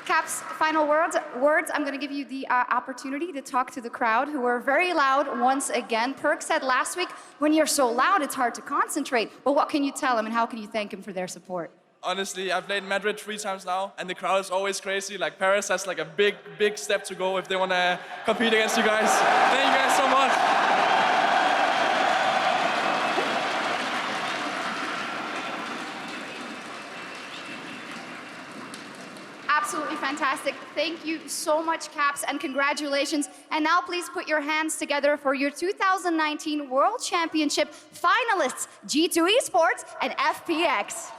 Caps, final words. I'm going to give you the opportunity to talk to the crowd, who were very loud once again. Perkz said last week, when you're so loud, it's hard to concentrate. But what can you tell them, and how can you thank them for their support? Honestly, I've played Madrid 3 times now, and the crowd is always crazy. Like, Paris has like a big step to go if they want to compete against you guys. Thank you guys so much. Absolutely fantastic. Thank you so much, Caps, and congratulations. And now please put your hands together for your 2019 World Championship finalists, G2 Esports and FPX.